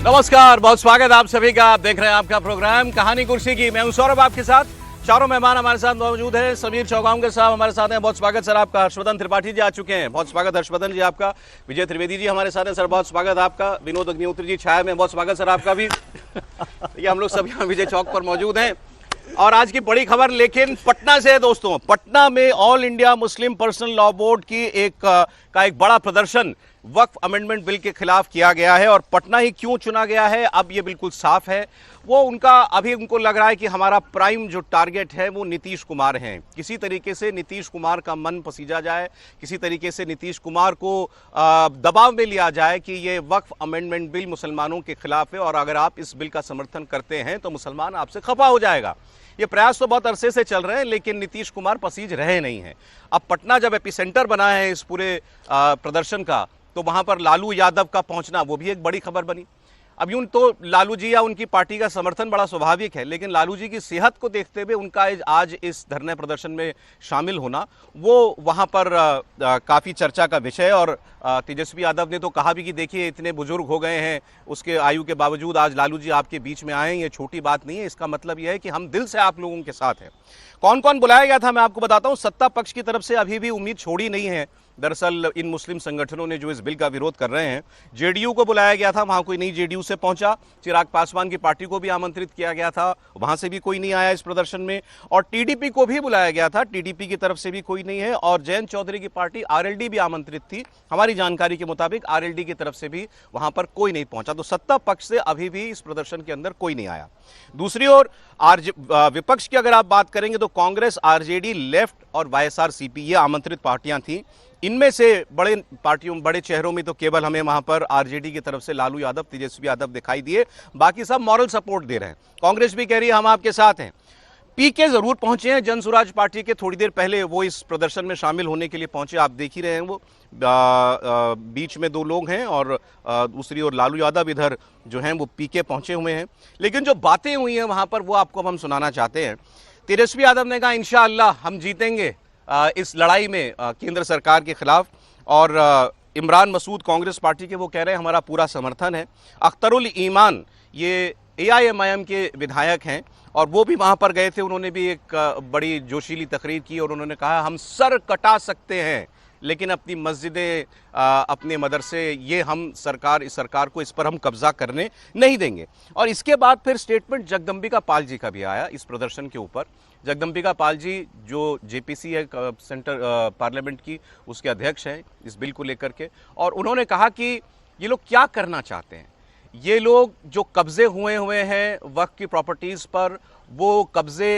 नमस्कार, बहुत स्वागत आप सभी का। आप देख रहे हैं आपका प्रोग्राम कहानी कुर्सी की। मैं हूं सौरभ, आपके साथ। चारों मेहमान हमारे साथ मौजूद हैं। समीर चौगांवकर साहब हमारे साथ हैं, बहुत स्वागत सर आपका। हर्षवर्धन त्रिपाठी जी आ चुके हैं, बहुत स्वागत हर्षवर्धन जी आपका। विजय त्रिवेदी जी हमारे साथ हैं सर, बहुत स्वागत आपका। विनोद अग्निहोत्री जी छाया में, बहुत स्वागत सर आपका भी। ये हम लोग सब यहाँ विजय चौक पर मौजूद हैं। और आज की बड़ी खबर लेकिन पटना से है दोस्तों। पटना में all India Muslim Personal Law board की एक बड़ा प्रदर्शन वक्फ अमेंडमेंट बिल के खिलाफ किया गया है। और पटना ही क्यों चुना गया है अब ये बिल्कुल साफ है। वो उनको लग रहा है कि हमारा प्राइम जो टारगेट है वो नीतीश कुमार हैं। किसी तरीके से नीतीश कुमार का मन पसीजा जाए, किसी तरीके से नीतीश कुमार को दबाव में लिया जाए कि ये वक्फ अमेंडमेंट बिल मुसलमानों के खिलाफ है और अगर आप इस बिल का समर्थन करते हैं तो मुसलमान आपसे खफा हो जाएगा। ये प्रयास तो बहुत अरसे से चल रहे हैं लेकिन नीतीश कुमार पसीज रहे नहीं हैं। अब पटना जब एपिसेंटर बना है इस पूरे प्रदर्शन का, तो वहां पर लालू यादव का पहुंचना वो भी एक बड़ी खबर बनी। अब यूं तो लालू जी या उनकी पार्टी का समर्थन बड़ा स्वाभाविक है, लेकिन लालू जी की सेहत को देखते हुए उनका आज इस धरने प्रदर्शन में शामिल होना वो वहां पर काफी चर्चा का विषय है। और तेजस्वी यादव ने तो कहा भी कि देखिए इतने बुजुर्ग हो गए हैं, उसके आयु के बावजूद आज लालू जी आपके बीच में आए, ये छोटी बात नहीं है। इसका मतलब यह है कि हम दिल से आप लोगों के साथ हैं। कौन कौन बुलाया गया था मैं आपको बताता हूं। सत्ता पक्ष की तरफ से अभी भी उम्मीद छोड़ी नहीं है। दरअसल इन मुस्लिम संगठनों ने जो इस बिल का विरोध कर रहे हैं, जेडीयू को बुलाया गया था, वहां कोई नहीं जेडीयू से पहुंचा। चिराग पासवान की पार्टी को भी आमंत्रित किया गया था, वहां से भी कोई नहीं आया इस प्रदर्शन में। और टीडीपी को भी बुलाया गया था, टीडीपी की तरफ से भी कोई नहीं है। और जयंत चौधरी की पार्टी आरएलडी भी आमंत्रित थी। हमारी जानकारी के मुताबिक आरएलडी की तरफ से भी वहां पर कोई नहीं पहुंचा। तो सत्ता पक्ष से अभी भी इस प्रदर्शन के अंदर कोई नहीं आया। दूसरी ओर विपक्ष की अगर आप बात करेंगे तो कांग्रेस, आरजेडी, लेफ्ट और वाईएसआरसीपी ये आमंत्रित पार्टियां थीं। इनमें से बड़े चेहरों में तो केवल हमें वहां पर आरजेडी की तरफ से लालू यादव, तेजस्वी यादव दिखाई दिए। बाकी सब मॉरल सपोर्ट दे रहे हैं। कांग्रेस भी कह रही है हम आपके साथ हैं। पीके जरूर पहुंचे हैं, जन स्वराज पार्टी के थोड़ी देर पहले वो इस प्रदर्शन में शामिल होने के लिए पहुंचे, आप देख ही रहे हैं। वो बीच में दो लोग हैं और दूसरी ओर लालू यादव इधर जो हैं वो पीके पहुंचे हुए हैं। लेकिन जो बातें हुई हैं वहां पर वो आपको हम सुनाना चाहते हैं। तेजस्वी यादव ने कहा इंशाअल्लाह हम जीतेंगे इस लड़ाई में केंद्र सरकार के खिलाफ। और इमरान मसूद कांग्रेस पार्टी के वो कह रहे हैं हमारा पूरा समर्थन है। अख्तरुल ईमान ये एआईएमआईएम के विधायक हैं और वो भी वहां पर गए थे। उन्होंने भी एक बड़ी जोशीली तकरीर की और उन्होंने कहा हम सर कटा सकते हैं लेकिन अपनी मस्जिदें, अपने मदरसे, ये हम इस सरकार को इस पर हम कब्जा करने नहीं देंगे। और इसके बाद फिर स्टेटमेंट जगदम्बिका पाल जी का भी आया इस प्रदर्शन के ऊपर। जगदम्बिका पाल जी जो जेपीसी है सेंटर पार्लियामेंट की, उसके अध्यक्ष हैं इस बिल को लेकर के। और उन्होंने कहा कि ये लोग क्या करना चाहते हैं। ये लोग जो कब्जे हुए हैं वक्फ की प्रॉपर्टीज़ पर, वो कब्जे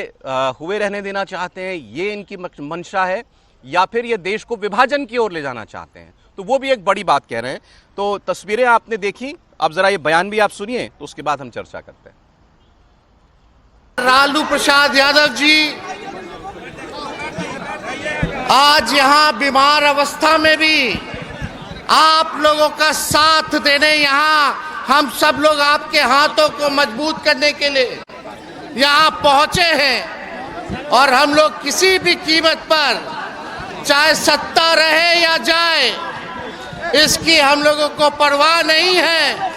हुए रहने देना चाहते हैं, ये इनकी मंशा है, या फिर ये देश को विभाजन की ओर ले जाना चाहते हैं। तो वो भी एक बड़ी बात कह रहे हैं। तो तस्वीरें आपने देखी, अब जरा ये बयान भी आप सुनिए तो उसके बाद हम चर्चा करते हैं। लालू प्रसाद यादव जी आज यहाँ बीमार अवस्था में भी आप लोगों का साथ देने, यहाँ हम सब लोग आपके हाथों को मजबूत करने के लिए यहाँ पहुंचे हैं। और हम लोग किसी भी कीमत पर, चाहे सत्ता रहे या जाए, इसकी हम लोगों को परवाह नहीं है।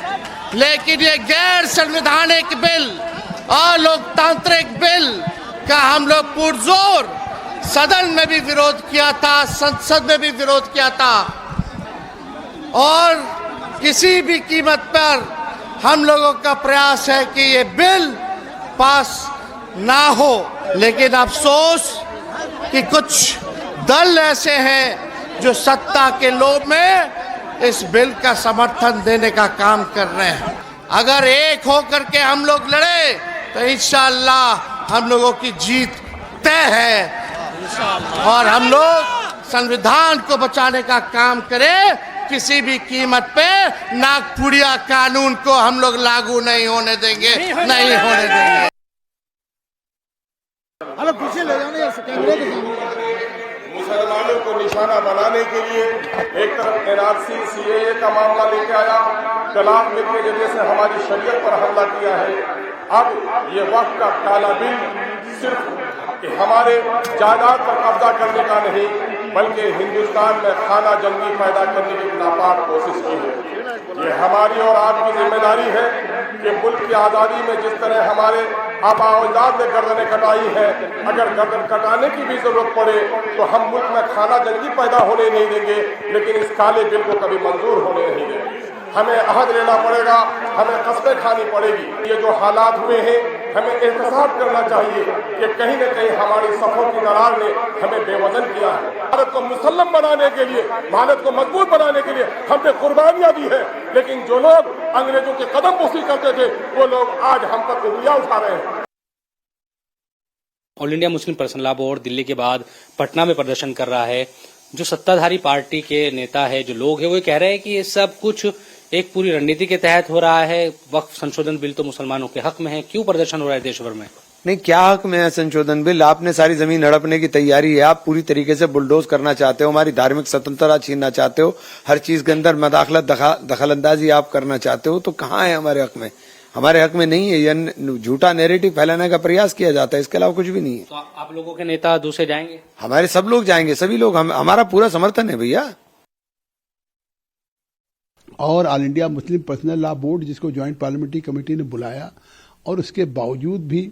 लेकिन ये गैर संवैधानिक बिल और लोकतांत्रिक बिल का हम लोग पुरजोर सदन में भी विरोध किया था, संसद में भी विरोध किया था। और किसी भी कीमत पर हम लोगों का प्रयास है कि ये बिल पास ना हो। लेकिन अफसोस कि कुछ दल ऐसे हैं जो सत्ता के लोभ में इस बिल का समर्थन देने का काम कर रहे हैं। अगर एक होकर के हम लोग लड़े तो इंशाअल्लाह हम लोगों की जीत तय है और हम लोग संविधान को बचाने का काम करें। किसी भी कीमत पे नागपुरिया कानून को हम लोग लागू नहीं होने देंगे, नहीं होने देंगे। मुसलमानों को निशाना बनाने के लिए एक तरफ एनआरसी सीएए का मामला लेके आया, तलाक बिल के जरिए से हमारी शरीयत पर हमला किया है। अब ये वक्त का काला बिल सिर्फ कि हमारे जायदाद पर कब्जा करने का नहीं, बल्कि हिंदुस्तान में खाना जंगी पैदा करने की नापाक कोशिश की है। ये हमारी और आपकी जिम्मेदारी है कि मुल्क की आज़ादी में जिस तरह हमारे आबा-ओ-अजदाद ने गर्दनें कटाई है, अगर गर्दन कटाने की भी जरूरत पड़े तो हम मुल्क में खाना जंगी पैदा होने नहीं देंगे, लेकिन इस काले बिल को कभी मंजूर होने नहीं देंगे। हमें अहद लेना पड़ेगा, हमें कसमें खानी पड़ेगी। ये जो हालात हुए हैं, हमें एहतसाब करना चाहिए कि कहीं न कहीं हमारी सफ़ों की दरार ने हमें बेवजन किया है। भारत को मुसल्लम बनाने के लिए, भारत को मजबूत बनाने के लिए हमने कुर्बानियां दी है, लेकिन जो लोग अंग्रेजों के कदम बोसी करते थे वो लोग आज हम पर उंगलियां उठा रहे हैं। All India Muslim Personal Law board Delhi के बाद पटना में प्रदर्शन कर रहा है। जो सत्ताधारी पार्टी के नेता है, जो लोग हैं, वो कह रहे हैं कि ये सब कुछ एक पूरी रणनीति के तहत हो रहा है। वक्फ संशोधन बिल तो मुसलमानों के हक में है, क्यों प्रदर्शन हो रहा है देश भर में? नहीं, क्या हक में है संशोधन बिल? आपने सारी जमीन हड़पने की तैयारी है, आप पूरी तरीके से बुलडोज करना चाहते हो, हमारी धार्मिक स्वतंत्रता छीनना चाहते हो, हर चीज के अंदर मदाखलत दखल अंदाजी आप करना चाहते हो, तो कहाँ है हमारे हक में? हमारे हक में नहीं है। ये झूठा नैरेटिव फैलाने का प्रयास किया जाता है, इसके अलावा कुछ भी नहीं है। तो आप लोगों के नेता दूसरे जाएंगे? हमारे सब लोग जाएंगे, सभी लोग, हमारा पूरा समर्थन है भैया। और all India Muslim Personal Law board, जिसको ज्वाइंट पार्लियामेंट्री कमेटी ने बुलाया, और उसके बावजूद भी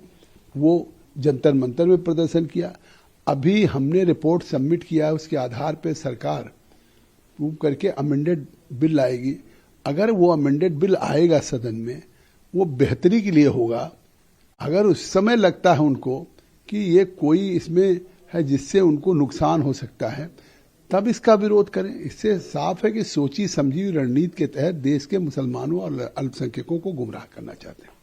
वो जंतर मंतर में प्रदर्शन किया। अभी हमने रिपोर्ट सबमिट किया है, उसके आधार पर सरकार प्रूव करके अमेंडेड बिल लाएगी। अगर वो अमेंडेड बिल आएगा सदन में, वो बेहतरी के लिए होगा। अगर उस समय लगता है उनको कि ये कोई इसमें है जिससे उनको नुकसान हो सकता है, तब इसका विरोध करें। इससे साफ है कि सोची समझी रणनीति के तहत देश के मुसलमानों और अल्पसंख्यकों को गुमराह करना चाहते हैं।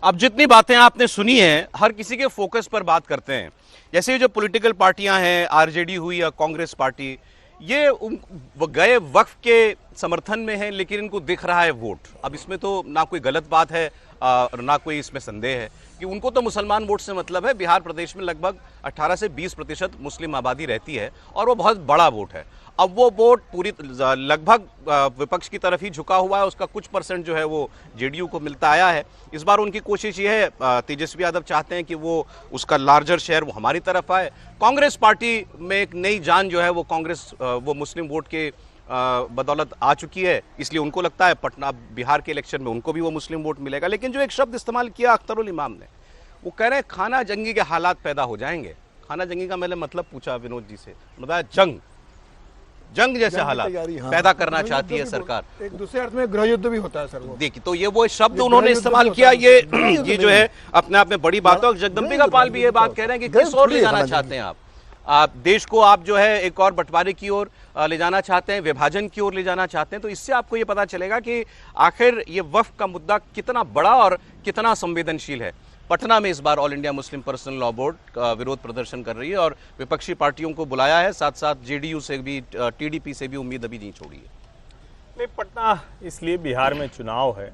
अब जितनी बातें आपने सुनी हैं, हर किसी के फोकस पर बात करते हैं। जैसे ये जो पॉलिटिकल पार्टियां हैं, आरजेडी हुई या कांग्रेस पार्टी, ये गए वक्फ के समर्थन में है, लेकिन इनको दिख रहा है वोट। अब इसमें तो ना कोई गलत बात है और ना कोई इसमें संदेह है कि उनको तो मुसलमान वोट से मतलब है। बिहार प्रदेश में लगभग 18 से 20% मुस्लिम आबादी रहती है और वो बहुत बड़ा वोट है। अब वो वोट पूरी लगभग विपक्ष की तरफ ही झुका हुआ है, उसका कुछ परसेंट जो है वो जेडीयू को मिलता आया है। इस बार उनकी कोशिश ये है, तेजस्वी यादव चाहते हैं कि वो उसका लार्जर शेयर वो हमारी तरफ आए। कांग्रेस पार्टी में एक नई जान जो है वो कांग्रेस वो मुस्लिम वोट के बदौलत आ चुकी है, इसलिए उनको लगता है पटना बिहार के इलेक्शन में उनको भी वो मुस्लिम वोट मिलेगा। लेकिन जो एक शब्द इस्तेमाल किया अख्तरुल इमाम ने, वो कह रहे हैं खाना जंगी के हालात पैदा हो जाएंगे। खाना जंगी का मैंने मतलब पूछा विनोद जी से, बताया जंग जैसे हालात पैदा करना चाहती है सरकार। एक दूसरे अर्थ में गृह युद्ध भी होता है सर। देखिए, तो ये वो शब्द उन्होंने इस्तेमाल किया, ये जो है अपने आप में बड़ी बात है। जगदम्बिका पाल भी ये बात कह रहे हैं कि किस ओर ले जाना चाहते हैं आप देश को, आप जो है एक और बंटवारे की ओर ले जाना चाहते हैं, विभाजन की ओर ले जाना चाहते हैं। तो इससे आपको ये पता चलेगा कि आखिर ये वक्फ का मुद्दा कितना बड़ा और कितना संवेदनशील है। पटना में इस बार All India Muslim Personal Law Board विरोध प्रदर्शन कर रही है और विपक्षी पार्टियों को बुलाया है, साथ साथ जेडीयू से भी, टीडीपी से भी उम्मीद अभी नहीं छोड़ी है। नहीं, पटना इसलिए बिहार में चुनाव है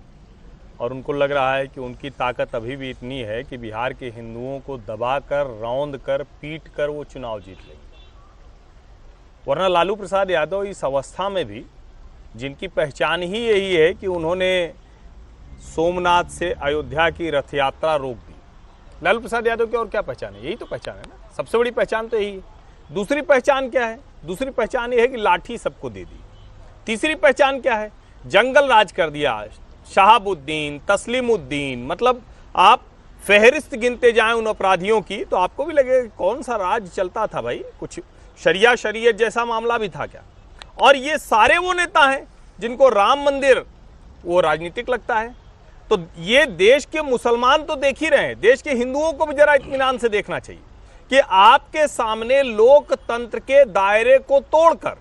और उनको लग रहा है कि उनकी ताकत अभी भी इतनी है कि बिहार के हिंदुओं को दबाकर, रौंद कर, पीट कर वो चुनाव जीत लेंगे। वरना लालू प्रसाद यादव इस अवस्था में भी, जिनकी पहचान ही यही है कि उन्होंने सोमनाथ से अयोध्या की रथ यात्रा रोक दी, लालू प्रसाद यादव की और क्या पहचान है? यही तो पहचान है ना, सबसे बड़ी पहचान तो यही है। दूसरी पहचान क्या है? दूसरी पहचान ये है कि लाठी सबको दे दी। तीसरी पहचान क्या है? जंगल राज कर दिया, शहाबुद्दीन, तस्लीमुद्दीन, मतलब आप फहरिस्त गिनते जाएं उन अपराधियों की तो आपको भी लगे कौन सा राज चलता था भाई, कुछ शरियत जैसा मामला भी था क्या? और ये सारे वो नेता हैं जिनको राम मंदिर वो राजनीतिक लगता है। तो ये देश के मुसलमान तो देख ही रहे हैं, देश के हिंदुओं को भी जरा इत्मीनान से देखना चाहिए कि आपके सामने लोकतंत्र के दायरे को तोड़कर,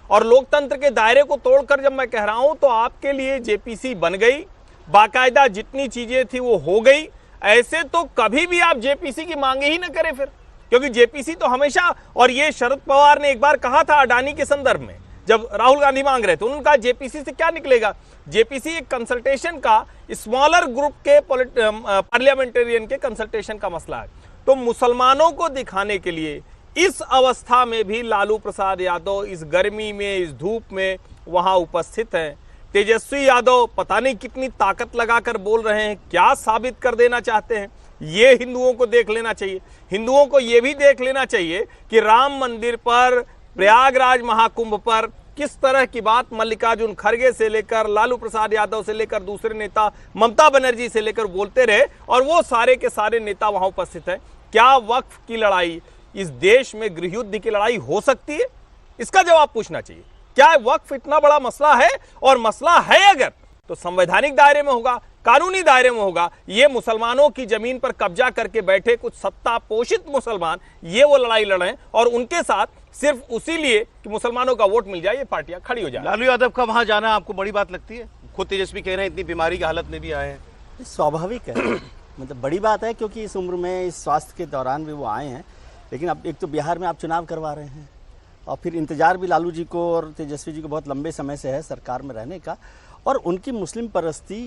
और लोकतंत्र के दायरे को तोड़कर जब मैं कह रहा हूं तो आपके लिए जेपीसी बन गई, बाकायदा जितनी चीजें थी वो हो गई। ऐसे तो कभी भी आप जेपीसी की मांगे ही ना करें फिर, क्योंकि जेपीसी तो हमेशा, और ये शरद पवार ने एक बार कहा था अडानी के संदर्भ में, जब राहुल गांधी मांग रहे थे, उन्होंने कहा जेपीसी से क्या निकलेगा? जेपीसी एक कंसल्टेशन का, स्मॉलर ग्रुप के पार्लियामेंटेरियन के कंसल्टेशन का मसला है। तो मुसलमानों को दिखाने के लिए इस अवस्था में भी लालू प्रसाद यादव इस गर्मी में, इस धूप में वहां उपस्थित हैं। तेजस्वी यादव पता नहीं कितनी ताकत लगाकर बोल रहे हैं, क्या साबित कर देना चाहते हैं, ये हिंदुओं को देख लेना चाहिए। हिंदुओं को यह भी देख लेना चाहिए कि राम मंदिर पर, प्रयागराज महाकुंभ पर किस तरह की बात मल्लिकार्जुन खड़गे से लेकर लालू प्रसाद यादव से लेकर दूसरे नेता ममता बनर्जी से लेकर बोलते रहे और वो सारे के सारे नेता वहां उपस्थित हैं। क्या वक्फ की लड़ाई इस देश में गृह युद्ध की लड़ाई हो सकती है? इसका जवाब पूछना चाहिए। क्या वक्फ इतना बड़ा मसला है? और मसला है अगर तो संवैधानिक दायरे में होगा, कानूनी दायरे में होगा। ये मुसलमानों की जमीन पर कब्जा करके बैठे कुछ सत्ता पोषित मुसलमान ये वो लड़ाई लड़े और उनके साथ सिर्फ उसी लिए कि मुसलमानों का वोट मिल जाए ये पार्टियां खड़ी हो जाए। लालू यादव का वहां जाना आपको बड़ी बात लगती है? खुद तेजस्वी कह रहे हैं इतनी बीमारी की हालत में भी आए हैं। स्वाभाविक है, मतलब बड़ी बात है, क्योंकि इस उम्र में इस स्वास्थ्य के दौरान भी वो आए हैं। लेकिन अब एक तो बिहार में आप चुनाव करवा रहे हैं और फिर इंतजार भी लालू जी को और तेजस्वी जी को बहुत लंबे समय से है सरकार में रहने का। और उनकी मुस्लिम परस्ती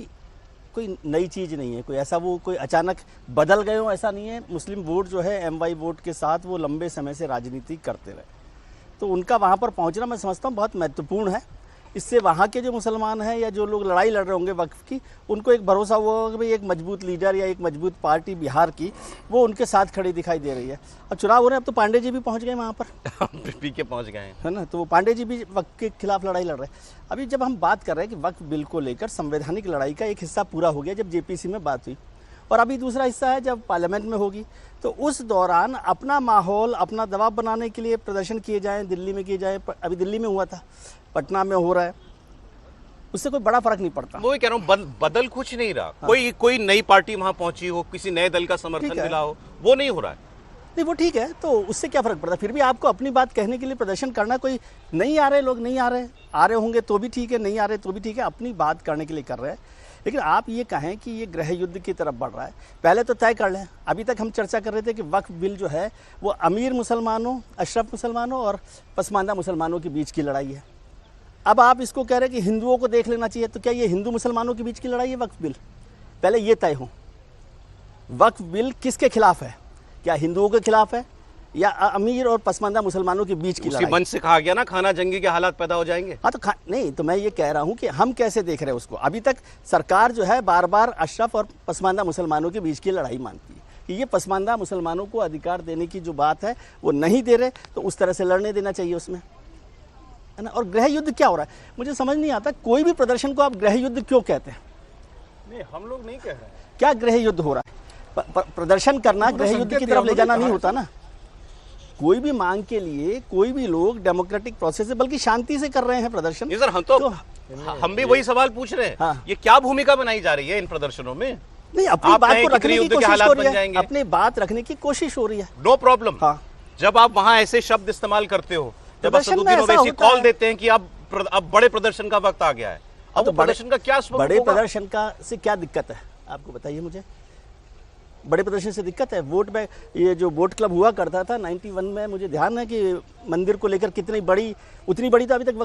कोई नई चीज़ नहीं है, कोई ऐसा वो कोई अचानक बदल गए हो ऐसा नहीं है। मुस्लिम वोट जो है MY वोट के साथ वो लंबे समय से राजनीति करते रहे, तो उनका वहाँ पर पहुँचना मैं समझता हूँ बहुत महत्वपूर्ण है। इससे वहाँ के जो मुसलमान हैं या जो लोग लड़ाई लड़ रहे होंगे वक्फ की, उनको एक भरोसा हुआ कि भाई एक मजबूत लीडर या एक मजबूत पार्टी बिहार की वो उनके साथ खड़ी दिखाई दे रही है। अब चुनाव हो रहे हैं, अब तो पांडे जी भी पहुँच गए वहाँ पर पी के पहुँच गए हैं, है ना, तो वो पांडे जी भी वक्फ के खिलाफ लड़ाई लड़ रहे हैं। अभी जब हम बात कर रहे हैं कि वक्फ बिल को लेकर संवैधानिक लड़ाई का एक हिस्सा पूरा हो गया जब JPC में बात हुई, और अभी दूसरा हिस्सा है जब पार्लियामेंट में होगी, तो उस दौरान अपना माहौल अपना दबाव बनाने के लिए प्रदर्शन किए जाएं, दिल्ली में किए जाएं। अभी दिल्ली में हुआ था, पटना में हो रहा है, उससे कोई बड़ा फर्क नहीं पड़ता। वो कह रहा हूँ बदल कुछ नहीं रहा। हाँ। कोई नई पार्टी वहां पहुंची हो, किसी नए दल का समर्थन मिला हो, वो नहीं हो रहा है। नहीं वो ठीक है, तो उससे क्या फर्क पड़ता है? फिर भी आपको अपनी बात कहने के लिए प्रदर्शन करना, कोई नहीं आ रहे लोग नहीं आ रहे होंगे तो भी ठीक है, नहीं आ रहे तो भी ठीक है, अपनी बात करने के लिए कर रहे हैं। लेकिन आप ये कहें कि ये गृह युद्ध की तरफ बढ़ रहा है, पहले तो तय कर लें। अभी तक हम चर्चा कर रहे थे कि वक्फ बिल जो है वो अमीर मुसलमानों, अशरफ मुसलमानों और पसमानदा मुसलमानों के बीच की लड़ाई है। अब आप इसको कह रहे हैं कि हिंदुओं को देख लेना चाहिए, तो क्या ये हिंदू मुसलमानों के बीच की लड़ाई है वक्फ बिल? पहले ये तय हो वक्फ बिल किसके खिलाफ है, क्या हिंदुओं के खिलाफ है या अमीर और पसमानदा मुसलमानों के बीच की लड़ाई? मंच से कहा गया ना खाना जंगी के हालात पैदा हो जाएंगे। हाँ तो नहीं, तो मैं ये कह रहा हूँ कि हम कैसे देख रहे हैं उसको। अभी तक सरकार जो है बार बार अशरफ और पसमानदा मुसलमानों के बीच की लड़ाई मानती है कि ये पसमानदा मुसलमानों को अधिकार देने की जो बात है वो नहीं दे रहे, तो उस तरह से लड़ने देना चाहिए उसमें, है ना। और गृह युद्ध क्या हो रहा है मुझे समझ नहीं आता, कोई भी प्रदर्शन को आप गृह युद्ध क्यों कहते हैं? नहीं, हम लोग नहीं कह रहे हैं। क्या गृह युद्ध हो रहा है? प्रदर्शन करना गृह युद्ध की तरफ ले जाना नहीं होता ना। कोई भी मांग के लिए कोई भी लोग डेमोक्रेटिक प्रोसेस से, बल्कि शांति से कर रहे हैं प्रदर्शन। सर हम भी वही सवाल पूछ रहे हैं। हाँ। ये क्या भूमिका बनाई जा रही है इन प्रदर्शनों में? नहीं, अपनी बात को रखने की कोशिश हो रही है, अपनी बात रखने की कोशिश हो रही है। No problem. हाँ। जब आप वहां ऐसे शब्द इस्तेमाल करते हो, जब असदुद्दीन ओवैसी कॉल देते हैं कि अब बड़े प्रदर्शन का वक्त आ गया है, अब तो प्रदर्शन का क्या स्वरूप बड़े होगा? प्रदर्शन का से क्या दिक्कत है आपको बताइए मुझे? बड़े प्रदर्शन से दिक्कत है? वोट में ये जो वोट क्लब हुआ करता था 91 में, मुझे ध्यान है कि मंदिर को लेकर कितनी बड़ी, उतनी बड़ी तो अभी तक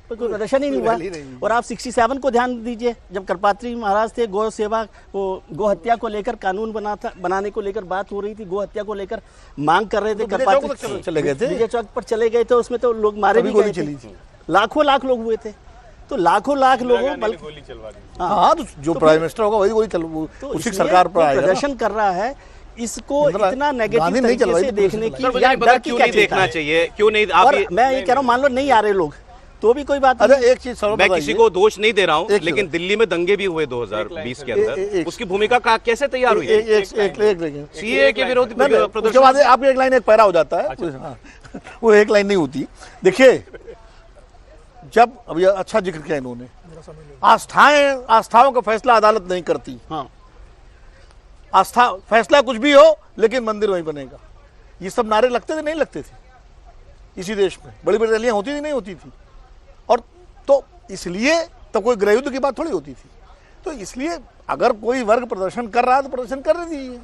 कोई प्रदर्शन ही नहीं हुआ। और आप 67 को ध्यान दीजिए, जब करपात्री महाराज थे, गौ सेवा वो गो हत्या को लेकर कानून बनाने को लेकर बात हो रही थी, गो हत्या को लेकर मांग कर रहे थे, करपात्री चले गए थे, विजय चौक पर चले गए थे, उसमें तो लोग मारे भी गए थे, लाखों लाख लोग हुए थे। तो लाखों लाख लोगों गोली चलवा दी। हाँ, तो जो प्राइम मिनिस्टर होगा वही गोली तो उसी सरकार पर आएगा। प्रदर्शन कर रहा है, इसको इतना नेगेटिव तरीके से देखने की या डर की क्या देखना चाहिए? क्यों नहीं? और मैं ये कह रहा हूँ, मान लो नहीं आ रहे लोग तो भी कोई बात नहीं। एक चीज मैं किसी को दोष नहीं दे रहा हूँ, लेकिन दिल्ली में दंगे भी हुए 2020 के अंदर, उसकी भूमिका कैसे तैयार हुई? सीए के विरोध उसके बाद आप एक लाइन एक पैरा हो जाता है, वो एक लाइन नहीं होती। देखिए, जब अब ये अच्छा जिक्र किया इन्होंने, आस्थाओं का फैसला अदालत नहीं करती। हाँ, आस्था फैसला कुछ भी हो लेकिन मंदिर वहीं बनेगा, ये सब नारे लगते थे नहीं लगते थे इसी देश में? बड़ी बड़ी रैलियां होती थी नहीं होती थी? और तो इसलिए तब कोई गृह युद्ध की बात थोड़ी होती थी। तो इसलिए अगर कोई वर्ग प्रदर्शन कर रहा है तो प्रदर्शन कर रही है,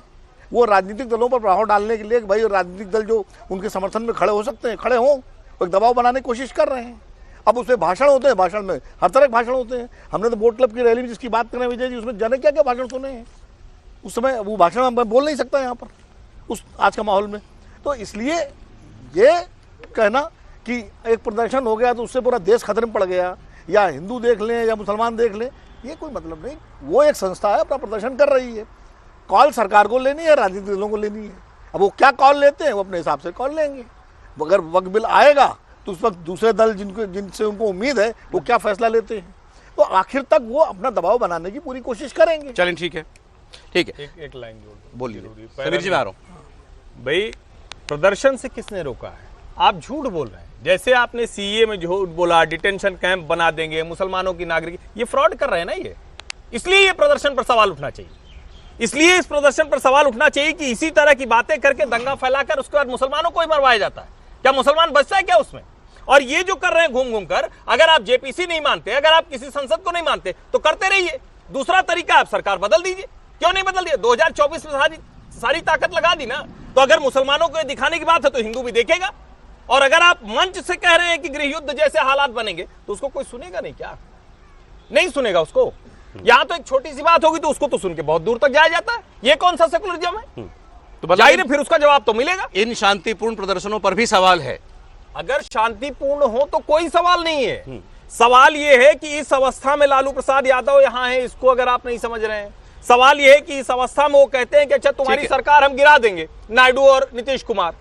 वो राजनीतिक दलों पर प्रभाव डालने के लिए कि भाई राजनीतिक दल जो उनके समर्थन में खड़े हो सकते हैं खड़े हों, एक दबाव बनाने की कोशिश कर रहे हैं। अब उसमें भाषण होते हैं, भाषण में हर तरह के भाषण होते हैं। हमने तो वोट क्लब की रैली में जिसकी बात करें विजय जी, उसमें जाने क्या क्या भाषण सुने हैं उस समय, वो भाषण मैं बोल नहीं सकता यहाँ पर उस आज का माहौल में। तो इसलिए ये कहना कि एक प्रदर्शन हो गया तो उससे पूरा देश खतरे में पड़ गया, या हिंदू देख लें या मुसलमान देख लें, ये कोई मतलब नहीं। वो एक संस्था है, अपना प्रदर्शन कर रही है, कॉल सरकार को लेनी है, राजनीतिक दलों को लेनी है। अब वो क्या कॉल लेते हैं वो अपने हिसाब से कॉल लेंगे। अगर वक्फ बिल आएगा तो उस वक्त दूसरे दल जिनसे उनको उम्मीद है वो क्या फैसला लेते हैं, तो आखिर तक वो अपना दबाव बनाने की पूरी कोशिश करेंगे। चलें, ठीक है, ठीक है। एक लाइन जोड़ दो, बोलिए जरूरी। समीर जी, मैं आ रहा हूं। भाई, प्रदर्शन से किसने रोका है? आप झूठ बोल रहे हैं। जैसे आपने सीए में झूठ बोला, डिटेंशन कैंप बना देंगे, मुसलमानों की नागरिक, ये फ्रॉड कर रहे हैं ना ये। इसलिए ये प्रदर्शन पर सवाल उठना चाहिए, इसलिए इस प्रदर्शन पर सवाल उठना चाहिए कि इसी तरह की बातें करके दंगा फैलाकर उसके बाद मुसलमानों को ही मरवाया जाता है। क्या मुसलमान बचता है क्या उसमें? और ये जो कर रहे हैं घूम घूम कर, अगर आप जेपीसी नहीं मानते, अगर आप किसी संसद को नहीं मानते तो करते रहिए। दूसरा तरीका, आप सरकार बदल दीजिए। क्यों नहीं बदल दिया? 2024 में सारी ताकत लगा दी ना। तो अगर मुसलमानों को दिखाने की बात है तो हिंदू भी देखेगा। और अगर आप मंच से कह रहे हैं कि गृह युद्ध जैसे हालात बनेंगे तो उसको कोई सुनेगा नहीं क्या? नहीं सुनेगा उसको। यहां तो एक छोटी सी बात होगी तो उसको तो सुन के बहुत दूर तक जाया जाता है। ये कौन सा सेकुलरिज्म है? तो जाहिर है फिर उसका जवाब तो मिलेगा। इन शांतिपूर्ण प्रदर्शनों पर भी सवाल है। अगर शांतिपूर्ण हो तो कोई सवाल नहीं है। सवाल यह है कि इस अवस्था में लालू प्रसाद यादव यहां है, इसको अगर आप नहीं समझ रहे हैं। सवाल यह है कि इस अवस्था में वो कहते हैं कि अच्छा तुम्हारी सरकार हम गिरा देंगे, नायडू और नीतीश कुमार,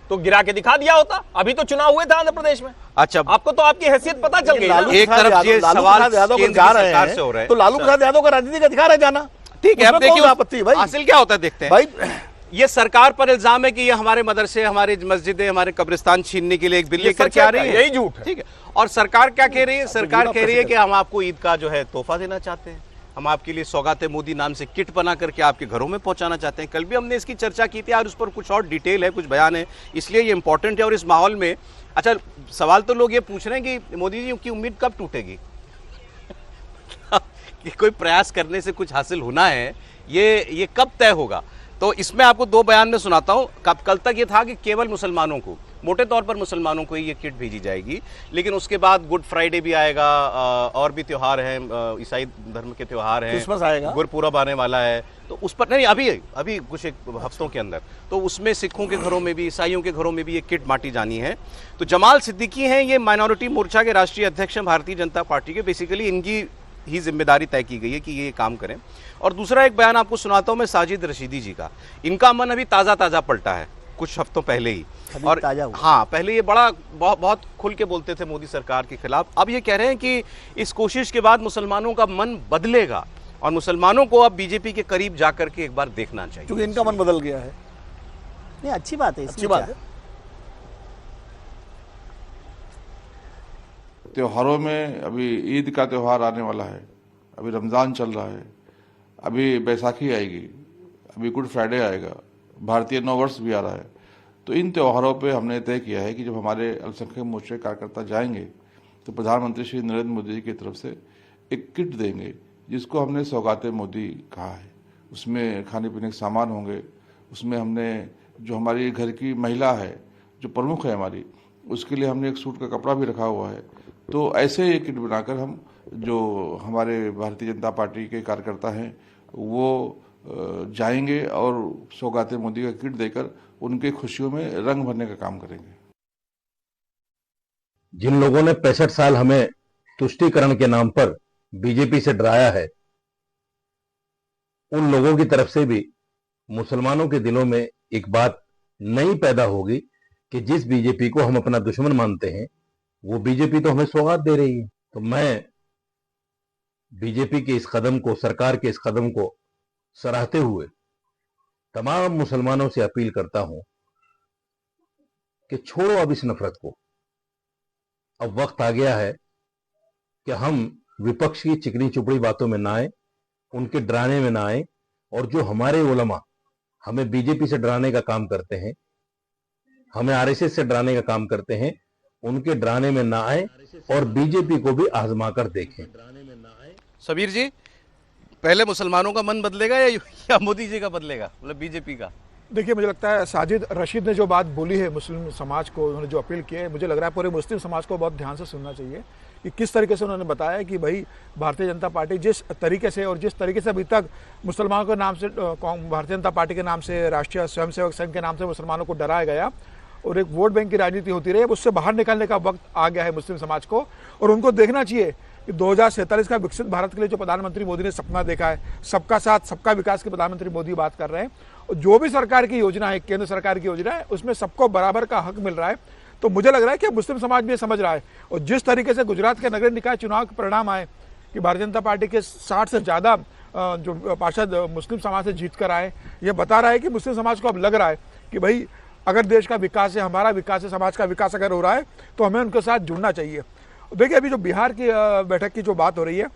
तो गिरा के दिखा दिया होता। अभी तो चुनाव हुए थे आंध्र प्रदेश में। अच्छा, आपको तो आपकी हैसियत पता चल गई ना। एक तरफ ये सवाल केंद्र की सरकार से हो रहे हैं, तो लालू प्रसाद यादव का राजनीतिक अधिकार है जाना। ठीक है, अब देखिए आपत्ति भाई, हासिल क्या होता है देखते हैं भाई। ये सरकार पर इल्जाम है कि ये हमारे मदरसे, हमारी मस्जिदें, हमारे कब्रिस्तान छीनने के लिए एक बिल लेकर के आ रही है। यही झूठ है। ठीक है। और सरकार क्या कह रही है? सरकार कह रही है कि हम आपको ईद का जो है तोहफा देना चाहते हैं, हम आपके लिए सौगाते मोदी नाम से किट बना करके आपके घरों में पहुंचाना चाहते हैं। कल भी हमने इसकी चर्चा की थी और उस पर कुछ और डिटेल है, कुछ बयान है, इसलिए ये इंपॉर्टेंट है। और इस माहौल में अच्छा सवाल तो लोग ये पूछ रहे हैं कि मोदी जी की उम्मीद कब टूटेगी? कि कोई प्रयास करने से कुछ हासिल होना है, ये कब तय होगा? तो इसमें आपको दो बयान में सुनाता हूं। कल तक ये था कि केवल मुसलमानों को, मोटे तौर पर मुसलमानों को ही ये किट भेजी जाएगी, लेकिन उसके बाद गुड फ्राइडे भी आएगा, और भी त्योहार हैं, ईसाई धर्म के त्योहार हैं, क्रिसमस आएगा, गुरपूरब आने वाला है, तो उस पर नहीं अभी कुछ एक हफ्तों के अंदर तो उसमें सिखों के घरों में भी, ईसाइयों के घरों में भी ये किट बांटी जानी है। तो जमाल सिद्दीकी हैं, ये माइनॉरिटी मोर्चा के राष्ट्रीय अध्यक्ष हैं भारतीय जनता पार्टी के। बेसिकली इनकी ही जिम्मेदारी तय की गई है कि ये काम करें। और दूसरा एक बयान आपको सुनाता हूं मैं साजिद रशीदी जी का। इनका मन अभी ताज़ा पलटा है, कुछ हफ्तों पहले ही। और हाँ, पहले ये बहुत खुल के बोलते थे मोदी सरकार के खिलाफ। अब ये कह रहे हैं कि इस कोशिश के बाद मुसलमानों का मन बदलेगा और मुसलमानों को अब बीजेपी के करीब जाकर के एक बार देखना चाहिए, क्योंकि इनका मन बदल गया है। नहीं, अच्छी बात है, अच्छी बात है। त्योहारों में अभी ईद का त्यौहार आने वाला है, अभी रमज़ान चल रहा है, अभी बैसाखी आएगी, अभी गुड फ्राइडे आएगा, भारतीय नववर्ष भी आ रहा है। तो इन त्योहारों पे हमने तय किया है कि जब हमारे अल्पसंख्यक मोर्चे कार्यकर्ता जाएंगे तो प्रधानमंत्री श्री नरेंद्र मोदी जी की तरफ से एक किट देंगे, जिसको हमने सौगाते मोदी कहा है। उसमें खाने पीने के सामान होंगे, उसमें हमने जो हमारी घर की महिला है, जो प्रमुख है हमारी, उसके लिए हमने एक सूट का कपड़ा भी रखा हुआ है। तो ऐसे ये किट बनाकर हम जो हमारे भारतीय जनता पार्टी के कार्यकर्ता हैं वो जाएंगे और सौगाते मोदी का किट देकर उनके खुशियों में रंग भरने का काम करेंगे। जिन लोगों ने 65 साल हमें तुष्टीकरण के नाम पर बीजेपी से डराया है, उन लोगों की तरफ से भी मुसलमानों के दिलों में एक बात नई पैदा होगी कि जिस बीजेपी को हम अपना दुश्मन मानते हैं वो बीजेपी तो हमें सौगात दे रही है। तो मैं बीजेपी के इस कदम को, सरकार के इस कदम को सराहते हुए तमाम मुसलमानों से अपील करता हूं कि छोड़ो अब इस नफरत को। अब वक्त आ गया है कि हम विपक्ष की चिकनी चुपड़ी बातों में ना आए, उनके डराने में ना आए, और जो हमारे उलमा हमें बीजेपी से डराने का काम करते हैं, हमें आरएसएस से डराने का काम करते हैं, उनके डराने में ना आए और बीजेपी को भी आजमा कर देखें। सबीर जी, पहले मुसलमानों का मन बदलेगा या मोदी जी का बदलेगा, मतलब बीजेपी का? देखिए, मुझे लगता है साजिद रशीद ने जो बात बोली है मुस्लिम समाज को, उन्होंने जो अपील की है, मुझे लग रहा है पूरे मुस्लिम समाज को बहुत ध्यान से सुनना चाहिए कि किस तरीके से उन्होंने बताया कि भाई भारतीय जनता पार्टी जिस तरीके से और जिस तरीके से अभी तक मुसलमानों के नाम से, भारतीय जनता पार्टी के नाम से, राष्ट्रीय स्वयंसेवक संघ के नाम से मुसलमानों को डराया गया और एक वोट बैंक की राजनीति होती रही, उससे बाहर निकलने का वक्त आ गया है मुस्लिम समाज को। और उनको देखना चाहिए कि 2047 का विकसित भारत के लिए जो प्रधानमंत्री मोदी ने सपना देखा है, सबका साथ सबका विकास की प्रधानमंत्री मोदी बात कर रहे हैं, और जो भी सरकार की योजना है, केंद्र सरकार की योजना है, उसमें सबको बराबर का हक मिल रहा है। तो मुझे लग रहा है कि मुस्लिम समाज भी ये समझ रहा है। और जिस तरीके से गुजरात के नगरीय निकाय चुनाव के परिणाम आए कि भारतीय जनता पार्टी के 60 से ज़्यादा जो पार्षद मुस्लिम समाज से जीत कर आए, ये बता रहा है कि मुस्लिम समाज को अब लग रहा है कि भाई अगर देश का विकास है, हमारा विकास है, समाज का विकास अगर हो रहा है तो हमें उनके साथ जुड़ना चाहिए। देखिए अभी जो बिहार की बैठक की जो बात हो रही है,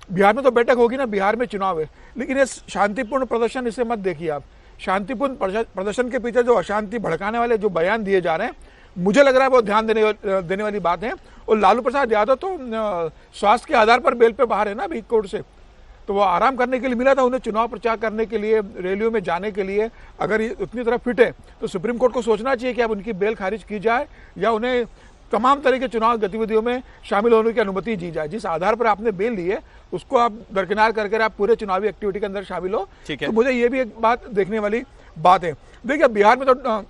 बिहार में तो बैठक होगी ना, बिहार में चुनाव है, लेकिन ये शांतिपूर्ण प्रदर्शन इसे मत देखिए आप। शांतिपूर्ण प्रदर्शन के पीछे जो अशांति भड़काने वाले जो बयान दिए जा रहे हैं, मुझे लग रहा है वो ध्यान देने वाली बात है। और लालू प्रसाद यादव तो स्वास्थ्य के आधार पर बेल पे बाहर है ना अभी कोर्ट से, तो वो आराम करने के लिए मिला था उन्हें, चुनाव प्रचार करने के लिए, रैलियों में जाने के लिए। अगर ये उतनी तरह फिट है तो सुप्रीम कोर्ट को सोचना चाहिए कि अब उनकी बेल खारिज की जाए या उन्हें तमाम तरह के चुनाव गतिविधियों में शामिल होने की अनुमति दी जाए। जिस आधार पर आपने बेल ली है उसको आप दरकिनार करके आप पूरे चुनावी एक्टिविटी के अंदर शामिल हो, तो मुझे ये भी एक बात देखने वाली बात है। देखिए बिहार में तो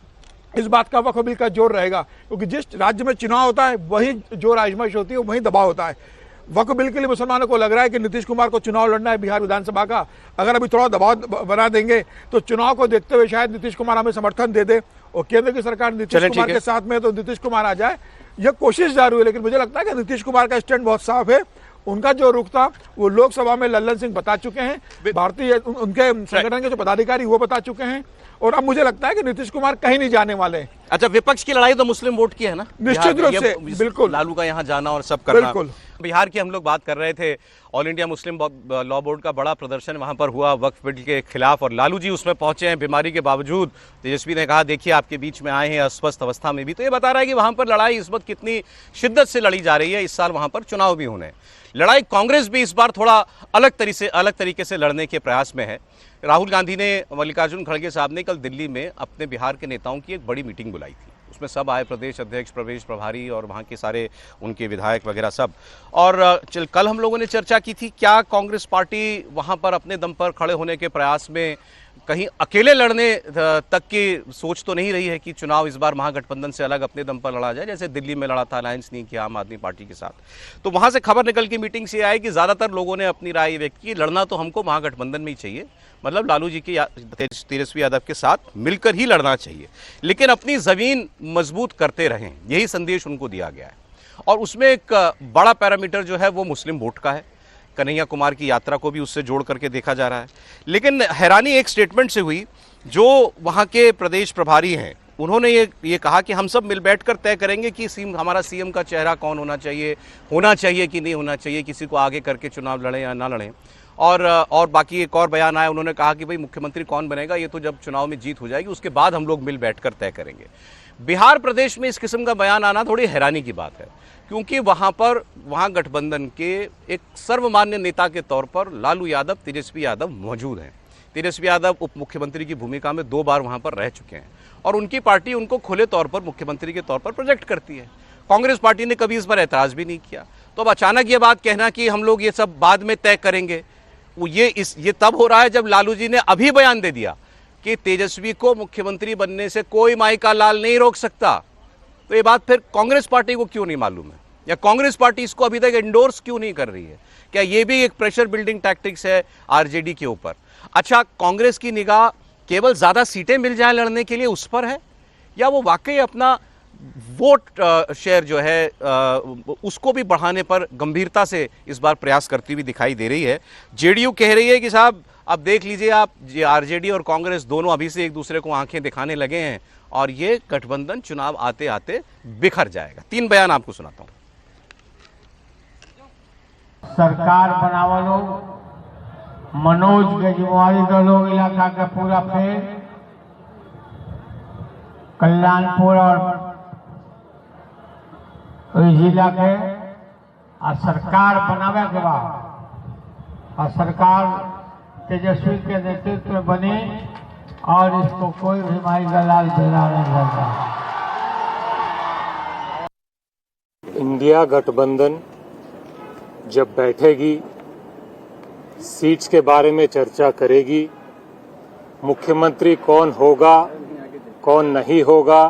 इस बात का वक्फ बिल का जोर रहेगा, क्योंकि जिस राज्य में चुनाव होता है वही जोर आजमाइश होती है, वही दबाव होता है। वक्फ बिल के लिए मुसलमानों को लग रहा है कि नीतीश कुमार को चुनाव लड़ना है बिहार विधानसभा का, अगर अभी थोड़ा दबाव बना देंगे तो चुनाव को देखते हुए शायद नीतीश कुमार हमें समर्थन दे दे और केंद्र की सरकार नीतीश कुमार के साथ में तो नीतीश कुमार आ जाए, यह कोशिश जारी है। लेकिन मुझे लगता है कि नीतीश कुमार का स्टैंड बहुत साफ है। उनका जो रुख था वो लोकसभा में लल्लन सिंह बता चुके हैं, भारतीय उनके संगठन के जो पदाधिकारी वो बता चुके हैं, और अब मुझे लगता है कि नीतीश कुमार कहीं नहीं जाने वाले हैं। अच्छा, विपक्ष की लड़ाई तो मुस्लिम वोट की है ना, निश्चित रूप से, बिल्कुल लालू का यहाँ जाना और सब करना। बिल्कुल। बिहार की हम लोग बात कर रहे थे, ऑल इंडिया मुस्लिम लॉ बोर्ड का बड़ा प्रदर्शन वहां पर हुआ वक्फ बिल के खिलाफ, और लालू जी उसमें पहुंचे हैं बीमारी के बावजूद। तेजस्वी ने कहा देखिए आपके बीच में आए हैं अस्वस्थ अवस्था में भी, तो ये बता रहा है कि वहां पर लड़ाई इस वक्त कितनी शिद्दत से लड़ी जा रही है। इस साल वहां पर चुनाव भी होने, लड़ाई कांग्रेस भी इस बार थोड़ा अलग तरीके से लड़ने के प्रयास में है। राहुल गांधी ने, मल्लिकार्जुन खड़गे साहब ने कल दिल्ली में अपने बिहार के नेताओं की एक बड़ी मीटिंग बुलाई थी, उसमें सब आए, प्रदेश अध्यक्ष, प्रदेश प्रभारी और वहाँ के सारे उनके विधायक वगैरह सब। और कल हम लोगों ने चर्चा की थी क्या कांग्रेस पार्टी वहाँ पर अपने दम पर खड़े होने के प्रयास में कहीं अकेले लड़ने तक की सोच तो नहीं रही है कि चुनाव इस बार महागठबंधन से अलग अपने दम पर लड़ा जाए, जैसे दिल्ली में लड़ा था, अलायंस नहीं किया आम आदमी पार्टी के साथ। तो वहाँ से खबर निकल की मीटिंग से आई कि ज़्यादातर लोगों ने अपनी राय व्यक्त की लड़ना तो हमको महागठबंधन में ही चाहिए, मतलब लालू जी की तेजस्वी यादव के साथ मिलकर ही लड़ना चाहिए, लेकिन अपनी ज़मीन मजबूत करते रहें, यही संदेश उनको दिया गया है। और उसमें एक बड़ा पैरामीटर जो है वो मुस्लिम वोट का है, कन्हैया कुमार की यात्रा को भी उससे जोड़ करके देखा जा रहा है। लेकिन हैरानी एक स्टेटमेंट से हुई, जो वहाँ के प्रदेश प्रभारी हैं उन्होंने ये कहा कि हम सब मिल बैठकर तय करेंगे कि हमारा सीएम का चेहरा कौन होना चाहिए कि नहीं होना चाहिए, किसी को आगे करके चुनाव लड़ें या ना लड़ें। और बाकी एक और बयान आया, उन्होंने कहा कि भाई मुख्यमंत्री कौन बनेगा ये तो जब चुनाव में जीत हो जाएगी उसके बाद हम लोग मिल बैठकर तय करेंगे। बिहार प्रदेश में इस किस्म का बयान आना थोड़ी हैरानी की बात है, क्योंकि वहाँ गठबंधन के एक सर्वमान्य नेता के तौर पर लालू यादव, तेजस्वी यादव मौजूद हैं। तेजस्वी यादव उप मुख्यमंत्री की भूमिका में 2 बार वहाँ पर रह चुके हैं और उनकी पार्टी उनको खुले तौर पर मुख्यमंत्री के तौर पर प्रोजेक्ट करती है। कांग्रेस पार्टी ने कभी इस पर ऐतराज़ भी नहीं किया। तो अब अचानक ये बात कहना कि हम लोग ये सब बाद में तय करेंगे, ये तब हो रहा है जब लालू जी ने अभी बयान दे दिया कि तेजस्वी को मुख्यमंत्री बनने से कोई माई का लाल नहीं रोक सकता। तो ये बात फिर कांग्रेस पार्टी को क्यों नहीं मालूम है, या कांग्रेस पार्टी इसको अभी तक एंडोर्स क्यों नहीं कर रही है? क्या ये भी एक प्रेशर बिल्डिंग टैक्टिक्स है आरजेडी के ऊपर? अच्छा, कांग्रेस की निगाह केवल ज्यादा सीटें मिल जाए लड़ने के लिए उस पर है, या वो वाकई अपना वोट शेयर जो है उसको भी बढ़ाने पर गंभीरता से इस बार प्रयास करती हुई दिखाई दे रही है? जेडीयू कह रही है कि साहब अब देख लीजिए आप, आरजेडी और कांग्रेस दोनों अभी से एक दूसरे को आंखें दिखाने लगे हैं और ये गठबंधन चुनाव आते आते बिखर जाएगा। 3 बयान आपको सुनाता हूं। सरकार बनावलो, मनोज के जिम्मेवारी दलो इलाका का पूरा फेर, कल्याणपुर और जिला के सरकार बनावे के बाद और सरकार तेजस्वी के नेतृत्व में बनी और इसको कोई भी माई दलाल बिना नहीं करता। इंडिया गठबंधन जब बैठेगी, सीट्स के बारे में चर्चा करेगी, मुख्यमंत्री कौन होगा कौन नहीं होगा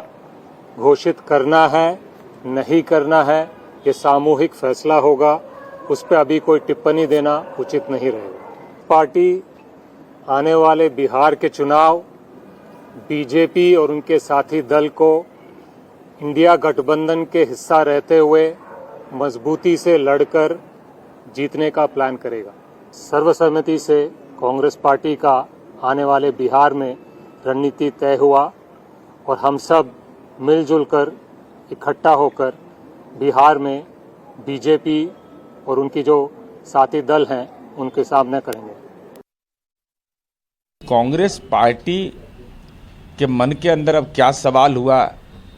घोषित करना है नहीं करना है, ये सामूहिक फैसला होगा, उस पर अभी कोई टिप्पणी देना उचित नहीं रहेगा। पार्टी आने वाले बिहार के चुनाव बीजेपी और उनके साथी दल को इंडिया गठबंधन के हिस्सा रहते हुए मजबूती से लड़कर जीतने का प्लान करेगा। सर्वसम्मति से कांग्रेस पार्टी का आने वाले बिहार में रणनीति तय हुआ और हम सब मिलजुल कर इकट्ठा होकर बिहार में बीजेपी और उनकी जो साथी दल हैं उनके सामने करेंगे। कांग्रेस पार्टी के मन के अंदर अब क्या सवाल हुआ,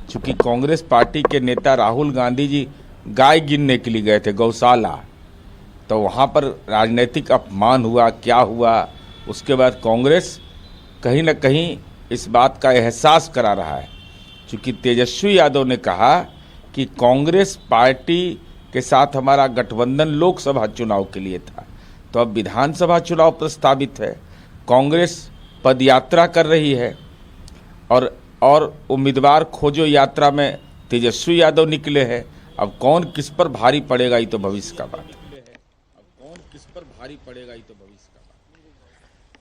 चूंकि कांग्रेस पार्टी के नेता राहुल गांधी जी गाय गिनने के लिए गए थे गौशाला, तो वहां पर राजनीतिक अपमान हुआ, क्या हुआ। उसके बाद कांग्रेस कहीं न कहीं इस बात का एहसास करा रहा है, चूंकि तेजस्वी यादव ने कहा कि कांग्रेस पार्टी के साथ हमारा गठबंधन लोकसभा चुनाव के लिए था, तो अब विधानसभा चुनाव प्रस्तावित है, कांग्रेस पदयात्रा कर रही है और उम्मीदवार खोजो यात्रा में तेजस्वी यादव निकले हैं। अब कौन किस पर भारी पड़ेगा ये तो भविष्य का बात है।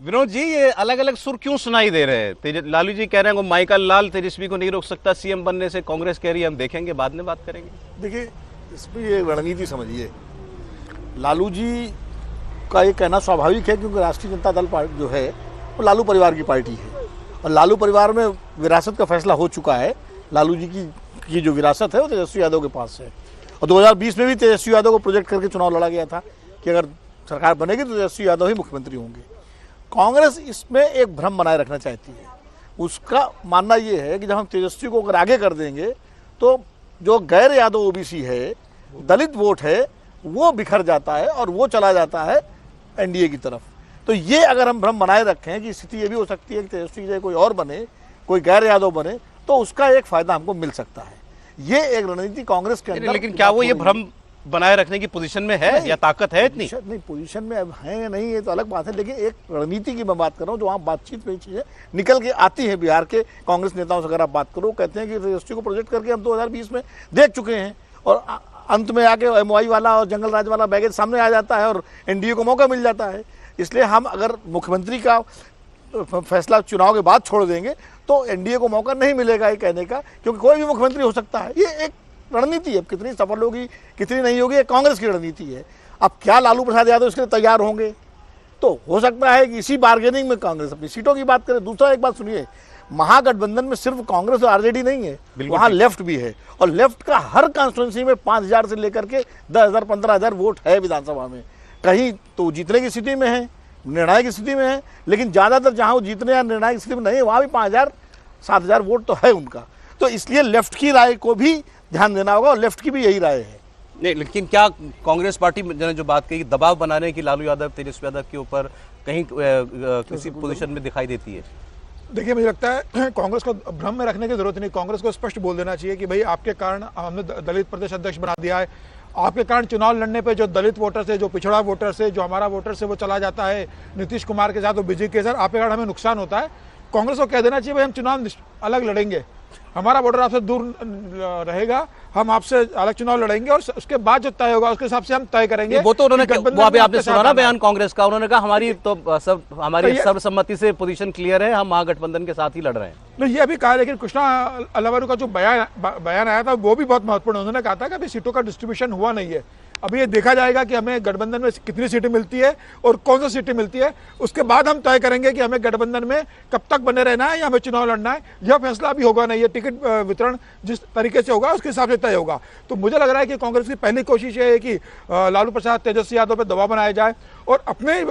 विनोद जी, ये अलग अलग सुर क्यों सुनाई दे रहे हैं? लालू जी कह रहे हैं माइकल लाल तेजस्वी को नहीं रोक सकता सीएम बनने से, कांग्रेस कह रही है हम देखेंगे बाद में बात करेंगे। देखिए, इसमें ये रणनीति समझिए। लालू जी का ये कहना स्वाभाविक है क्योंकि राष्ट्रीय जनता दल पार्टी जो है वो लालू परिवार की पार्टी है और लालू परिवार में विरासत का फैसला हो चुका है। लालू जी की जो विरासत है वो तेजस्वी यादव के पास है और 2020 में भी तेजस्वी यादव को प्रोजेक्ट करके चुनाव लड़ा गया था कि अगर सरकार बनेगी तो तेजस्वी यादव ही मुख्यमंत्री होंगे। कांग्रेस इसमें एक भ्रम बनाए रखना चाहती है। उसका मानना ये है कि जब हम तेजस्वी को अगर आगे कर देंगे तो जो गैर यादव ओबीसी है, दलित वोट है, वो बिखर जाता है और वो चला जाता है एनडीए की तरफ। तो ये अगर हम भ्रम बनाए रखें कि स्थिति ये भी हो सकती है कि तेजस्वी की जगह कोई और बने, कोई गैर यादव बने, तो उसका एक फायदा हमको मिल सकता है। ये एक रणनीति कांग्रेस के अंदर। लेकिन क्या वो ये भ्रम बनाए रखने की पोजीशन में है या ताकत है इतनी? नहीं, पोजीशन में अब है या नहीं ये तो अलग बात है, लेकिन एक रणनीति की मैं बात कर रहा हूँ जो वहाँ बातचीत में चीजें निकल के आती है। बिहार के कांग्रेस नेताओं से अगर आप बात करो, कहते हैं कि तेजस्वी को प्रोजेक्ट करके हम 2020 में देख चुके हैं और अंत में आके एमओआई वाला और जंगल राज वाला बैगेज सामने आ जाता है और एनडीए को मौका मिल जाता है। इसलिए हम अगर मुख्यमंत्री का फैसला चुनाव के बाद छोड़ देंगे तो एनडीए को मौका नहीं मिलेगा ये कहने का, क्योंकि कोई भी मुख्यमंत्री हो सकता है। ये एक रणनीति है, कितनी सफल होगी कितनी नहीं होगी ये कांग्रेस की रणनीति है। अब क्या लालू प्रसाद यादव इसके लिए तैयार होंगे? तो हो सकता है कि इसी बार्गेनिंग में कांग्रेस अपनी सीटों की बात करे। दूसरा एक बात सुनिए, महागठबंधन में सिर्फ कांग्रेस और आरजेडी नहीं है, वहां लेफ्ट भी है और लेफ्ट का हर कॉन्स्टिट्यूंसी में 5000 से लेकर के 10,000 15,000 वोट है विधानसभा में। कहीं तो जीतने की स्थिति में है, निर्णायक की स्थिति में है, लेकिन ज्यादातर जहां वो जीतने या निर्णायक स्थिति में नहीं है वहां भी 5,000 7,000 वोट तो है उनका। तो इसलिए लेफ्ट की राय को भी ध्यान देना होगा और लेफ्ट की भी यही राय है। नहीं, लेकिन क्या कांग्रेस पार्टी ने जो बात कही दबाव बनाने की लालू यादव तेजस्वी यादव के ऊपर कहीं किसी पोजीशन में दिखाई देती है? देखिए, मुझे लगता है कांग्रेस को भ्रम में रखने की जरूरत नहीं। कांग्रेस को स्पष्ट बोल देना चाहिए कि भाई आपके कारण हमने दलित प्रदेश अध्यक्ष बना दिया है, आपके कारण चुनाव लड़ने पे जो दलित वोटर्स है, जो पिछड़ा वोटर्स है, जो हमारा वोटर्स है वो चला जाता है नीतीश कुमार के साथ और बीजेपी के साथ, आपके कारण हमें नुकसान होता है। कांग्रेस को कह देना चाहिए भाई हम चुनाव अलग लड़ेंगे, हमारा वोटर आपसे दूर रहेगा, हम आपसे अलग चुनाव लड़ेंगे और उसके बाद जो तय होगा उसके हिसाब से हम तय करेंगे। वो तो उन्होंने वो अभी आपने सुना ना बयान कांग्रेस का, उन्होंने कहा हमारी तो सब हमारी सर्वसम्मति से पोजीशन क्लियर है, हम महागठबंधन के साथ ही लड़ रहे हैं। नहीं, ये अभी कहा, लेकिन कृष्णा अलवारू का जो बयान आया था वो भी बहुत महत्वपूर्ण। उन्होंने कहा था कि अभी सीटों का डिस्ट्रीब्यूशन हुआ नहीं है, अभी ये देखा जाएगा कि हमें गठबंधन में कितनी सीटें मिलती है और कौन सी सीटें मिलती है, उसके बाद हम तय करेंगे कि हमें गठबंधन में कब तक बने रहना है या हमें चुनाव लड़ना है। यह फैसला अभी होगा नहीं, ये टिकट वितरण जिस तरीके से होगा उसके हिसाब से तय होगा। तो मुझे लग रहा है कि कांग्रेस की पहली कोशिश ये है कि लालू प्रसाद तेजस्वी यादव पर दबाव बनाया जाए और अपने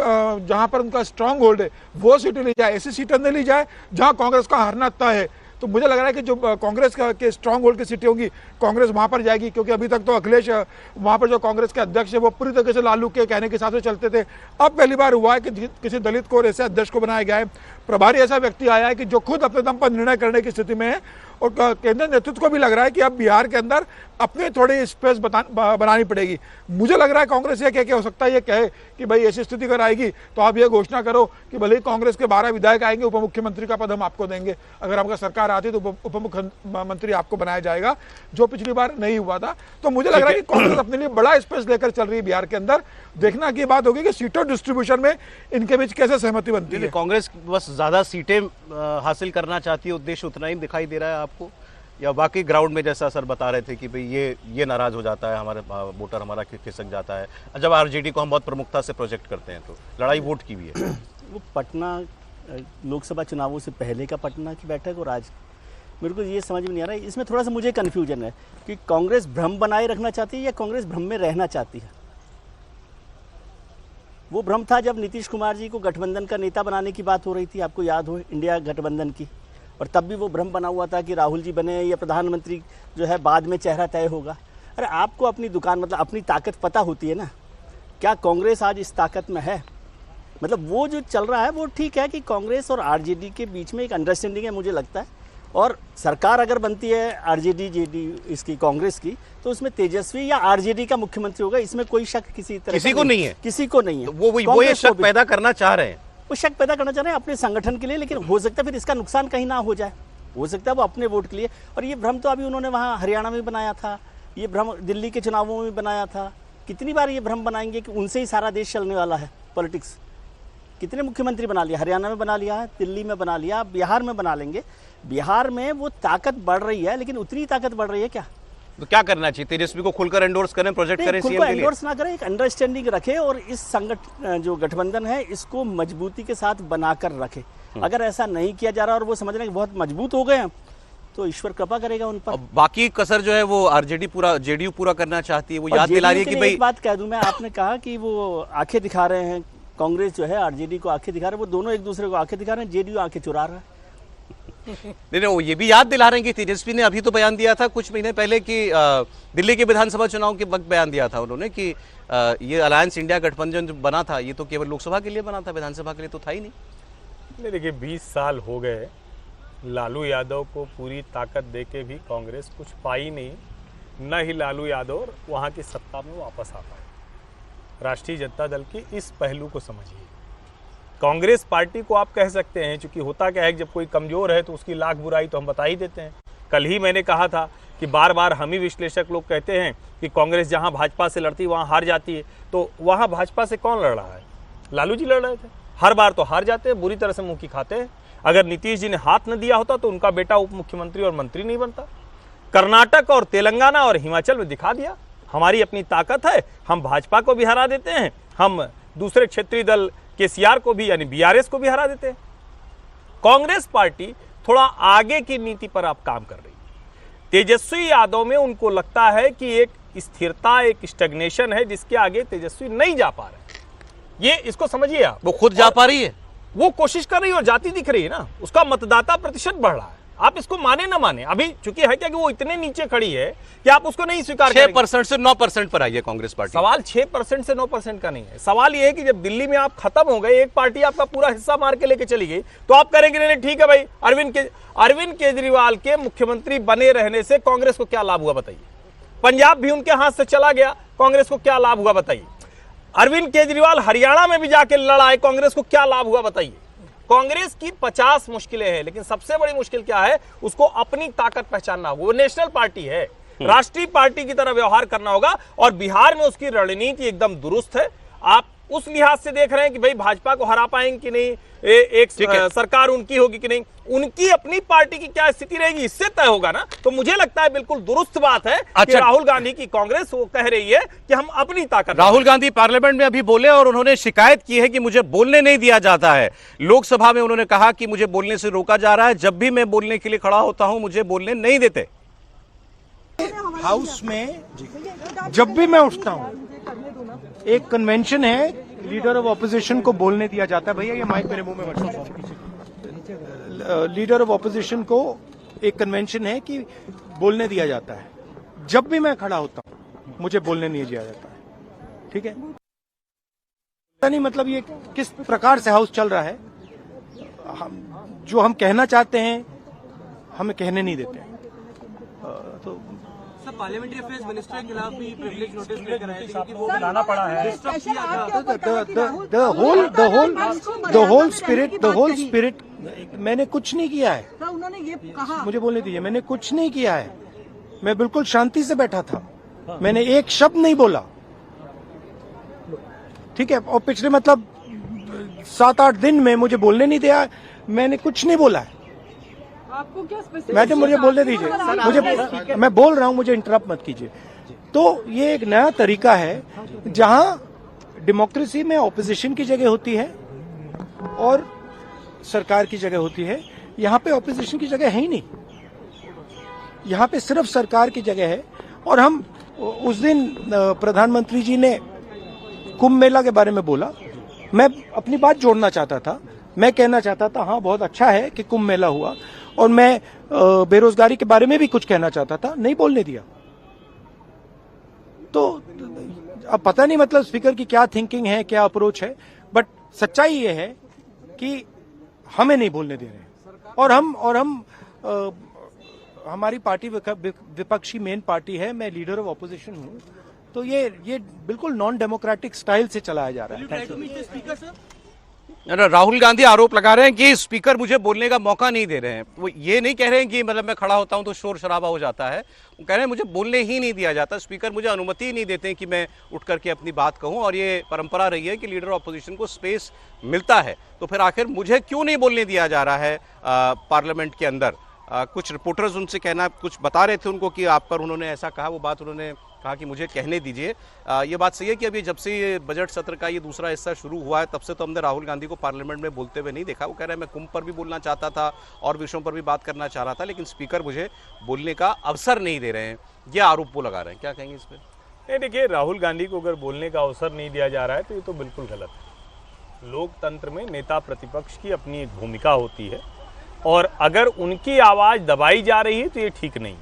जहां पर उनका स्ट्रांग होल्ड है वो सीटें ली जाए, ऐसी सीटें नहीं ली जाए जहां कांग्रेस का हारना तय है। तो मुझे लग रहा है कि जो कांग्रेस के स्ट्रांग होल्ड की सीटें होंगी कांग्रेस वहां पर जाएगी, क्योंकि अभी तक तो अखिलेश वहां पर जो कांग्रेस के अध्यक्ष है वो पूरी तरीके से लालू के कहने के हिसाब से चलते थे। अब पहली बार हुआ है कि किसी दलित को ऐसे अध्यक्ष को बनाया गया है, प्रभारी ऐसा व्यक्ति आया है कि जो खुद अपने दम पर निर्णय करने की स्थिति में है और केंद्रीय नेतृत्व को भी लग रहा है कि अब बिहार के अंदर अपने थोड़ी स्पेस बनानी पड़ेगी। मुझे लग रहा है कांग्रेस ये क्या हो सकता है, ये कहे कि भाई ऐसी स्थिति अगर आएगी तो आप ये घोषणा करो कि भले ही कांग्रेस के 12 विधायक आएंगे, उप मुख्यमंत्री का पद हम आपको देंगे, अगर आपका सरकार आती तो उप मुख्यमंत्री आपको बनाया जाएगा, जो पिछली बार नहीं हुआ था। तो मुझे लग रहा है कि कांग्रेस अपने लिए बड़ा स्पेस लेकर चल रही है बिहार के अंदर। देखना की बात होगी कि सीटों डिस्ट्रीब्यूशन में इनके बीच कैसे सहमति बनती है। कांग्रेस बस ज्यादा सीटें हासिल करना चाहती है, उद्देश्य उतना ही दिखाई दे रहा है आपको, या बाकी ग्राउंड में जैसा सर बता रहे थे कि भाई ये नाराज हो जाता है, हमारे वोटर हमारा खिसक जाता है, जब आरजेडी को हम बहुत प्रमुखता से प्रोजेक्ट करते हैं तो लड़ाई वोट की भी है। वो पटना लोकसभा चुनावों से पहले का पटना की बैठक और आज मेरे को ये समझ में नहीं आ रहा है। इसमें थोड़ा सा मुझे कन्फ्यूजन है कि कांग्रेस भ्रम बनाए रखना चाहती है या कांग्रेस भ्रम में रहना चाहती है। वो भ्रम था जब नीतीश कुमार जी को गठबंधन का नेता बनाने की बात हो रही थी, आपको याद हो, इंडिया गठबंधन की, और तब भी वो भ्रम बना हुआ था कि राहुल जी बने या प्रधानमंत्री जो है बाद में चेहरा तय होगा। अरे आपको अपनी दुकान मतलब अपनी ताकत पता होती है ना। क्या कांग्रेस आज इस ताकत में है? मतलब वो जो चल रहा है वो ठीक है कि कांग्रेस और आरजेडी के बीच में एक अंडरस्टैंडिंग है मुझे लगता है, और सरकार अगर बनती है आरजेडी जेडी इसकी कांग्रेस की तो उसमें तेजस्वी या आरजेडी का मुख्यमंत्री होगा, इसमें कोई शक किसी तरह किसी को नहीं है, किसी को नहीं है। वो ये शक पैदा करना चाह रहे हैं, वो शक पैदा करना चाह रहे हैं अपने संगठन के लिए, लेकिन हो सकता है फिर इसका नुकसान कहीं ना हो जाए, हो सकता है वो अपने वोट के लिए। और ये भ्रम तो अभी उन्होंने वहाँ हरियाणा में बनाया था, ये भ्रम दिल्ली के चुनावों में बनाया था। कितनी बार ये भ्रम बनाएंगे कि उनसे ही सारा देश चलने वाला है पॉलिटिक्स। कितने मुख्यमंत्री बना लिया, हरियाणा में बना लिया है, दिल्ली में बना लिया, बिहार में बना लेंगे। बिहार में वो ताकत बढ़ रही है, लेकिन उतनी ताकत बढ़ रही है क्या? तो क्या करना चाहिए? तेजस्वी को खुलकर एंडोर्स करें, प्रोजेक्ट करें, सीएम के लिए एंडोर्स ना करें, एक अंडरस्टैंडिंग रखे और इस संगठन जो गठबंधन है इसको मजबूती के साथ बनाकर रखे। अगर ऐसा नहीं किया जा रहा और वो समझ रहे हैं कि बहुत मजबूत हो गए हैं तो ईश्वर कृपा करेगा उन पर। बाकी कसर जो है वो आरजेडी पूरा जेडीयू पूरा करना चाहती है, वो याद दिला रही है कि भाई एक बात कह दूं मैं, आपने कहा कि वो आंखें दिखा रहे हैं, कांग्रेस जो है आरजेडी को आंखें दिखा रहे हैं, वो दोनों एक दूसरे को आंखें दिखा रहे हैं, जेडीयू आंखें चुरा रहा है। नहीं, वो ये भी याद दिला रहे हैं कि तेजस्वी ने अभी तो बयान दिया था कुछ महीने पहले कि दिल्ली के विधानसभा चुनाव के वक्त बयान दिया था उन्होंने कि ये अलायंस इंडिया गठबंधन जो बना था ये तो केवल लोकसभा के लिए बना था, विधानसभा के लिए तो था ही नहीं। देखिए 20 साल हो गए, लालू यादव को पूरी ताकत देके भी कांग्रेस कुछ पाई नहीं, न ही लालू यादव वहाँ की सत्ता में वापस आ पाए। राष्ट्रीय जनता दल की इस पहलू को समझिए। कांग्रेस पार्टी को आप कह सकते हैं, क्योंकि होता क्या है जब कोई कमजोर है तो उसकी लाख बुराई तो हम बता ही देते हैं। कल ही मैंने कहा था कि बार बार हम ही विश्लेषक लोग कहते हैं कि कांग्रेस जहां भाजपा से लड़ती वहां हार जाती है, तो वहां भाजपा से कौन लड़ रहा है? लालू जी लड़ रहे थे। हर बार तो हार जाते हैं, बुरी तरह से मुंह की खाते हैं। अगर नीतीश जी ने हाथ न दिया होता तो उनका बेटा उप मुख्यमंत्री और मंत्री नहीं बनता। कर्नाटक और तेलंगाना और हिमाचल में दिखा दिया हमारी अपनी ताकत है, हम भाजपा को भी हरा देते हैं, हम दूसरे क्षेत्रीय दल केसीआर को भी यानी बीआरएस को भी हरा देते हैं। कांग्रेस पार्टी थोड़ा आगे की नीति पर आप काम कर रही है। तेजस्वी यादव में उनको लगता है कि एक स्थिरता, एक स्टैग्नेशन है जिसके आगे तेजस्वी नहीं जा पा रहे। ये इसको समझिए आप। वो खुद जा पा रही है, वो कोशिश कर रही है और जाती दिख रही है ना, उसका मतदाता प्रतिशत बढ़ रहा है। आप इसको माने ना माने, अभी चूंकि है क्या कि वो इतने नीचे खड़ी है कि आप उसको नहीं स्वीकार करेंगे। 6% से 9% पर आई है कांग्रेस पार्टी। सवाल 6% से 9% का नहीं है, सवाल ये है कि जब दिल्ली में आप खत्म हो गए, एक पार्टी आपका पूरा हिस्सा मार के लेके चली गई, तो आप करेंगे नहीं ठीक है भाई, अरविंद केजरीवाल के मुख्यमंत्री बने रहने से कांग्रेस को क्या लाभ हुआ बताइए? पंजाब भी उनके हाथ से चला गया, कांग्रेस को क्या लाभ हुआ बताइए? अरविंद केजरीवाल हरियाणा में भी जाके लड़ाए, कांग्रेस को क्या लाभ हुआ बताइए? कांग्रेस की 50 मुश्किलें हैं, लेकिन सबसे बड़ी मुश्किल क्या है? उसको अपनी ताकत पहचानना होगा। वो नेशनल पार्टी है, राष्ट्रीय पार्टी की तरह व्यवहार करना होगा, और बिहार में उसकी रणनीति एकदम दुरुस्त है। आप उस लिहाज से देख रहे हैं कि भाई भाजपा को हरा पाएंगे कि नहीं, एक सरकार उनकी होगी कि नहीं, उनकी अपनी पार्टी की क्या स्थिति रहेगी इससे तय होगा ना। तो मुझे लगता है बिल्कुल दुरुस्त बात है कि राहुल गांधी की कांग्रेस वो कह रही है कि हम अपनी ताकत। राहुल गांधी पार्लियामेंट में अभी बोले और उन्होंने शिकायत की है कि मुझे बोलने नहीं दिया जाता है। लोकसभा में उन्होंने कहा कि मुझे बोलने से रोका जा रहा है, जब भी मैं बोलने के लिए खड़ा होता हूं मुझे बोलने नहीं देते। हाउस में जब भी मैं उठता हूं एक कन्वेंशन है, लीडर ऑफ ऑपोजिशन को बोलने दिया जाता है। भैया ये माइक मेरे मुंह में मत लो। लीडर ऑफ ऑपोजिशन को एक कन्वेंशन है कि बोलने दिया जाता है। जब भी मैं खड़ा होता हूं मुझे बोलने नहीं दिया जाता है, ठीक है? नहीं मतलब ये किस प्रकार से हाउस चल रहा है, जो हम कहना चाहते हैं हमें कहने नहीं देते हैं। तो पार्लियामेंट्री अफेयर्स मिनिस्टर के खिलाफ भी प्रिविलेज नोटिस लेकर आए थे क्योंकि वो लाना पड़ा है। द होल स्पिरिट मैंने कुछ नहीं किया है। उन्होंने ये कहा, मुझे बोलने दीजिए, मैंने कुछ नहीं किया है। मैं बिल्कुल शांति से बैठा था, मैंने एक शब्द नहीं बोला, ठीक है? और पिछले मतलब 7-8 दिन में मुझे बोलने नहीं दिया, मैंने कुछ नहीं बोला है। आपको क्या मैडम मुझे बोलने दीजिए, मुझे मैं बोल रहा हूं, मुझे इंटरप्ट मत कीजिए। तो ये एक नया तरीका है जहां डेमोक्रेसी में ऑपोजिशन की जगह होती है और सरकार की जगह होती है। यहाँ पे ऑपोजिशन की जगह है ही नहीं, यहाँ पे सिर्फ सरकार की जगह है। और हम उस दिन प्रधानमंत्री जी ने कुंभ मेला के बारे में बोला, मैं अपनी बात जोड़ना चाहता था। मैं कहना चाहता था हाँ बहुत अच्छा है कि कुंभ मेला हुआ, और मैं बेरोजगारी के बारे में भी कुछ कहना चाहता था, नहीं बोलने दिया। तो अब पता नहीं मतलब स्पीकर की क्या थिंकिंग है, क्या अप्रोच है, बट सच्चाई ये है कि हमें नहीं बोलने दे रहे हैं। और हम हमारी पार्टी विपक्षी मेन पार्टी है, मैं लीडर ऑफ ऑपोजिशन हूं, तो ये बिल्कुल नॉन डेमोक्रेटिक स्टाइल से चलाया जा रहा है। राहुल गांधी आरोप लगा रहे हैं कि स्पीकर मुझे बोलने का मौका नहीं दे रहे हैं। वो ये नहीं कह रहे हैं कि मतलब मैं खड़ा होता हूं तो शोर शराबा हो जाता है, वो कह रहे हैं मुझे बोलने ही नहीं दिया जाता, स्पीकर मुझे अनुमति ही नहीं देते कि मैं उठ करके अपनी बात कहूं। और ये परंपरा रही है कि लीडर ऑफ अपोजिशन को स्पेस मिलता है, तो फिर आखिर मुझे क्यों नहीं बोलने दिया जा रहा है पार्लियामेंट के अंदर। कुछ रिपोर्टर्स उनसे कहना कुछ बता रहे थे उनको कि आप पर उन्होंने ऐसा कहा, वो बात उन्होंने कहा कि मुझे कहने दीजिए। ये बात सही है कि अभी जब से ये बजट सत्र का ये दूसरा हिस्सा शुरू हुआ है, तब से तो हमने राहुल गांधी को पार्लियामेंट में बोलते हुए नहीं देखा। वो कह रहे हैं मैं कुंभ पर भी बोलना चाहता था और विषयों पर भी बात करना चाह रहा था, लेकिन स्पीकर मुझे बोलने का अवसर नहीं दे रहे हैं, ये आरोप वो लगा रहे हैं। क्या कहेंगे इस पर? नहीं, देखिए, राहुल गांधी को अगर बोलने का अवसर नहीं दिया जा रहा है तो ये तो बिल्कुल गलत है। लोकतंत्र में नेता प्रतिपक्ष की अपनी एक भूमिका होती है, और अगर उनकी आवाज़ दबाई जा रही है तो ये ठीक नहीं।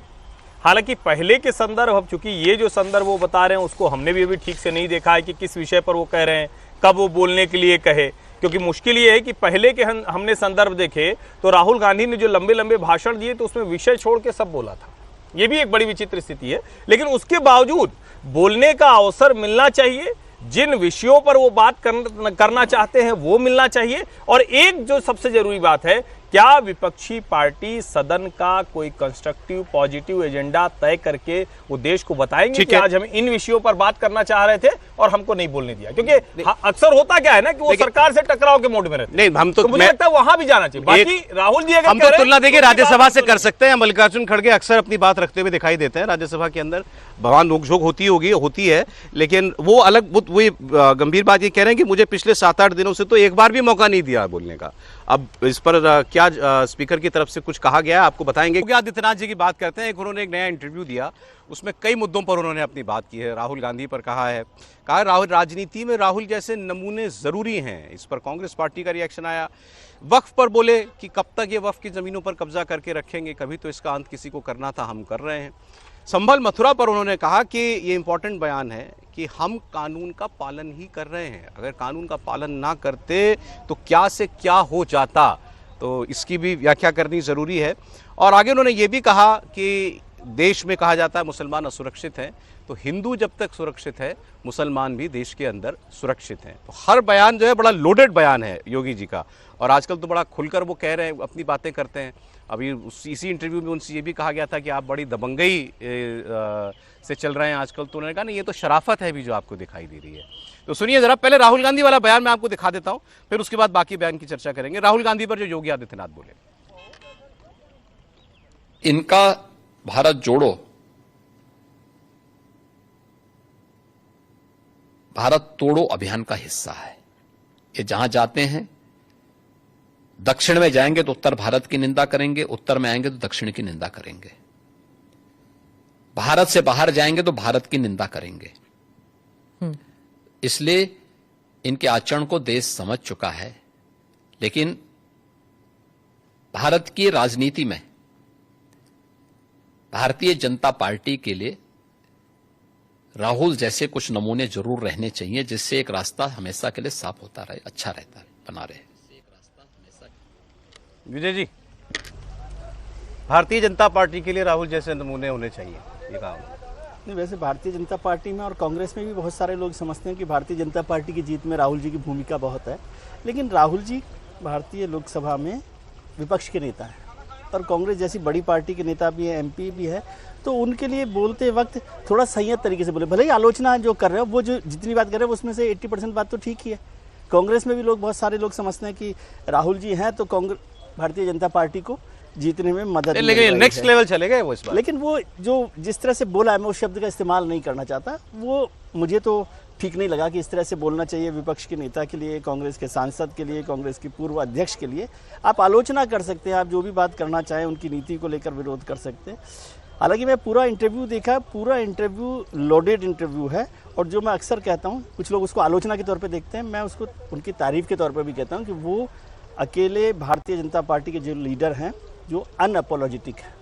हालांकि पहले के संदर्भ, अब चूंकि ये जो संदर्भ वो बता रहे हैं उसको हमने भी अभी ठीक से नहीं देखा है कि किस विषय पर वो कह रहे हैं, कब वो बोलने के लिए कहे, क्योंकि मुश्किल ये है कि पहले के हमने संदर्भ देखे तो राहुल गांधी ने जो लंबे लंबे भाषण दिए तो उसमें विषय छोड़ के सब बोला था। ये भी एक बड़ी विचित्र स्थिति है, लेकिन उसके बावजूद बोलने का अवसर मिलना चाहिए, जिन विषयों पर वो बात करना चाहते हैं वो मिलना चाहिए। और एक जो सबसे जरूरी बात है, क्या विपक्षी पार्टी सदन का कोई कंस्ट्रक्टिव पॉजिटिव एजेंडा तय करके वो देश को बताएंगे कि आज हम इन विषयों पर बात करना चाह रहे थे और हमको नहीं बोलने दिया। क्योंकि अक्सर होता क्या है ना कि वो सरकार से टकराव के मोड में रहते हैं। नहीं, हम तो मुझे लगता है वहां भी जाना चाहिए। बाकी राहुल जी अगर हम तो तुलना देखिए राज्यसभा से कर सकते हैं। मल्लिकार्जुन खड़गे अक्सर अपनी बात रखते हुए दिखाई देते हैं राज्यसभा के अंदर, भगवान नोकझोंक होती है, लेकिन वो अलग वो गंभीर बात ये कह रहे हैं कि मुझे पिछले 7-8 दिनों से तो एक बार भी मौका नहीं दिया बोलने का। अब इस पर क्या स्पीकर की तरफ से कुछ कहा गया है, आपको बताएंगे। योगी आदित्यनाथ जी की बात करते हैं। उन्होंने एक नया इंटरव्यू दिया, उसमें कई मुद्दों पर उन्होंने अपनी बात की है। राहुल गांधी पर कहा राहुल राजनीति में राहुल जैसे नमूने जरूरी हैं। इस पर कांग्रेस पार्टी का रिएक्शन आया। वक्फ पर बोले कि कब तक ये वक्फ की जमीनों पर कब्जा करके रखेंगे, कभी तो इसका अंत किसी को करना था, हम कर रहे हैं। संभल मथुरा पर उन्होंने कहा कि ये इंपॉर्टेंट बयान है कि हम कानून का पालन ही कर रहे हैं, अगर कानून का पालन ना करते तो क्या से क्या हो जाता, तो इसकी भी व्याख्या करनी ज़रूरी है। और आगे उन्होंने ये भी कहा कि देश में कहा जाता है मुसलमान असुरक्षित हैं, तो हिंदू जब तक सुरक्षित है मुसलमान भी देश के अंदर सुरक्षित हैं। तो हर बयान जो है बड़ा लोडेड बयान है योगी जी का, और आजकल तो बड़ा खुलकर वो कह रहे हैं, अपनी बातें करते हैं। अभी इसी इंटरव्यू में उनसे ये भी कहा गया था कि आप बड़ी दबंगई से चल रहे हैं आजकल, तो उन्होंने कहा नहीं, ये तो शराफत है भी जो आपको दिखाई दे रही है। तो सुनिए जरा, पहले राहुल गांधी वाला बयान मैं आपको दिखा देता हूं, फिर उसके बाद बाकी बयान की चर्चा करेंगे। राहुल गांधी पर जो योगी आदित्यनाथ बोले, इनका भारत जोड़ो, भारत तोड़ो अभियान का हिस्सा है। ये जहां जाते हैं, दक्षिण में जाएंगे तो उत्तर भारत की निंदा करेंगे, उत्तर में आएंगे तो दक्षिण की निंदा करेंगे, भारत से बाहर जाएंगे तो भारत की निंदा करेंगे। इसलिए इनके आचरण को देश समझ चुका है, लेकिन भारत की राजनीति में भारतीय जनता पार्टी के लिए राहुल जैसे कुछ नमूने जरूर रहने चाहिए, जिससे एक रास्ता हमेशा के लिए साफ होता रहे, अच्छा रहता है, बना रहे। विजय जी, भारतीय जनता पार्टी के लिए राहुल जैसे नमूने होने चाहिए, ये कहा। नहीं, वैसे भारतीय जनता पार्टी में और कांग्रेस में भी बहुत सारे लोग समझते हैं कि भारतीय जनता पार्टी की जीत में राहुल जी की भूमिका बहुत है, लेकिन राहुल जी भारतीय लोकसभा में विपक्ष के नेता हैं और कांग्रेस जैसी बड़ी पार्टी के नेता भी है, एमपी भी है, तो उनके लिए बोलते वक्त थोड़ा संयत तरीके से बोले। भले ही आलोचना जो कर रहे हो, वो जो जितनी बात कर रहे हो उसमें से 80% बात तो ठीक ही है। कांग्रेस में भी लोग, बहुत सारे लोग समझते हैं कि राहुल जी हैं तो कांग्रेस भारतीय जनता पार्टी को जीतने में मदद मिल लेकिन रही नेक्स्ट है। लेवल चले गए वो इस बार। लेकिन वो जो जिस तरह से बोला है, मैं उस शब्द का इस्तेमाल नहीं करना चाहता, वो मुझे तो ठीक नहीं लगा कि इस तरह से बोलना चाहिए विपक्ष के नेता के लिए, कांग्रेस के सांसद के लिए, कांग्रेस के पूर्व अध्यक्ष के लिए। आप आलोचना कर सकते हैं, आप जो भी बात करना चाहें, उनकी नीति को लेकर विरोध कर सकते हैं। हालांकि मैं पूरा इंटरव्यू देखा, पूरा इंटरव्यू लोडेड इंटरव्यू है, और जो मैं अक्सर कहता हूं, कुछ लोग उसको आलोचना के तौर पे देखते हैं, मैं उसको उनकी तारीफ के तौर पे भी कहता हूं कि वो अकेले भारतीय जनता पार्टी के जो लीडर हैं जो अनअपोलॉजेटिक है।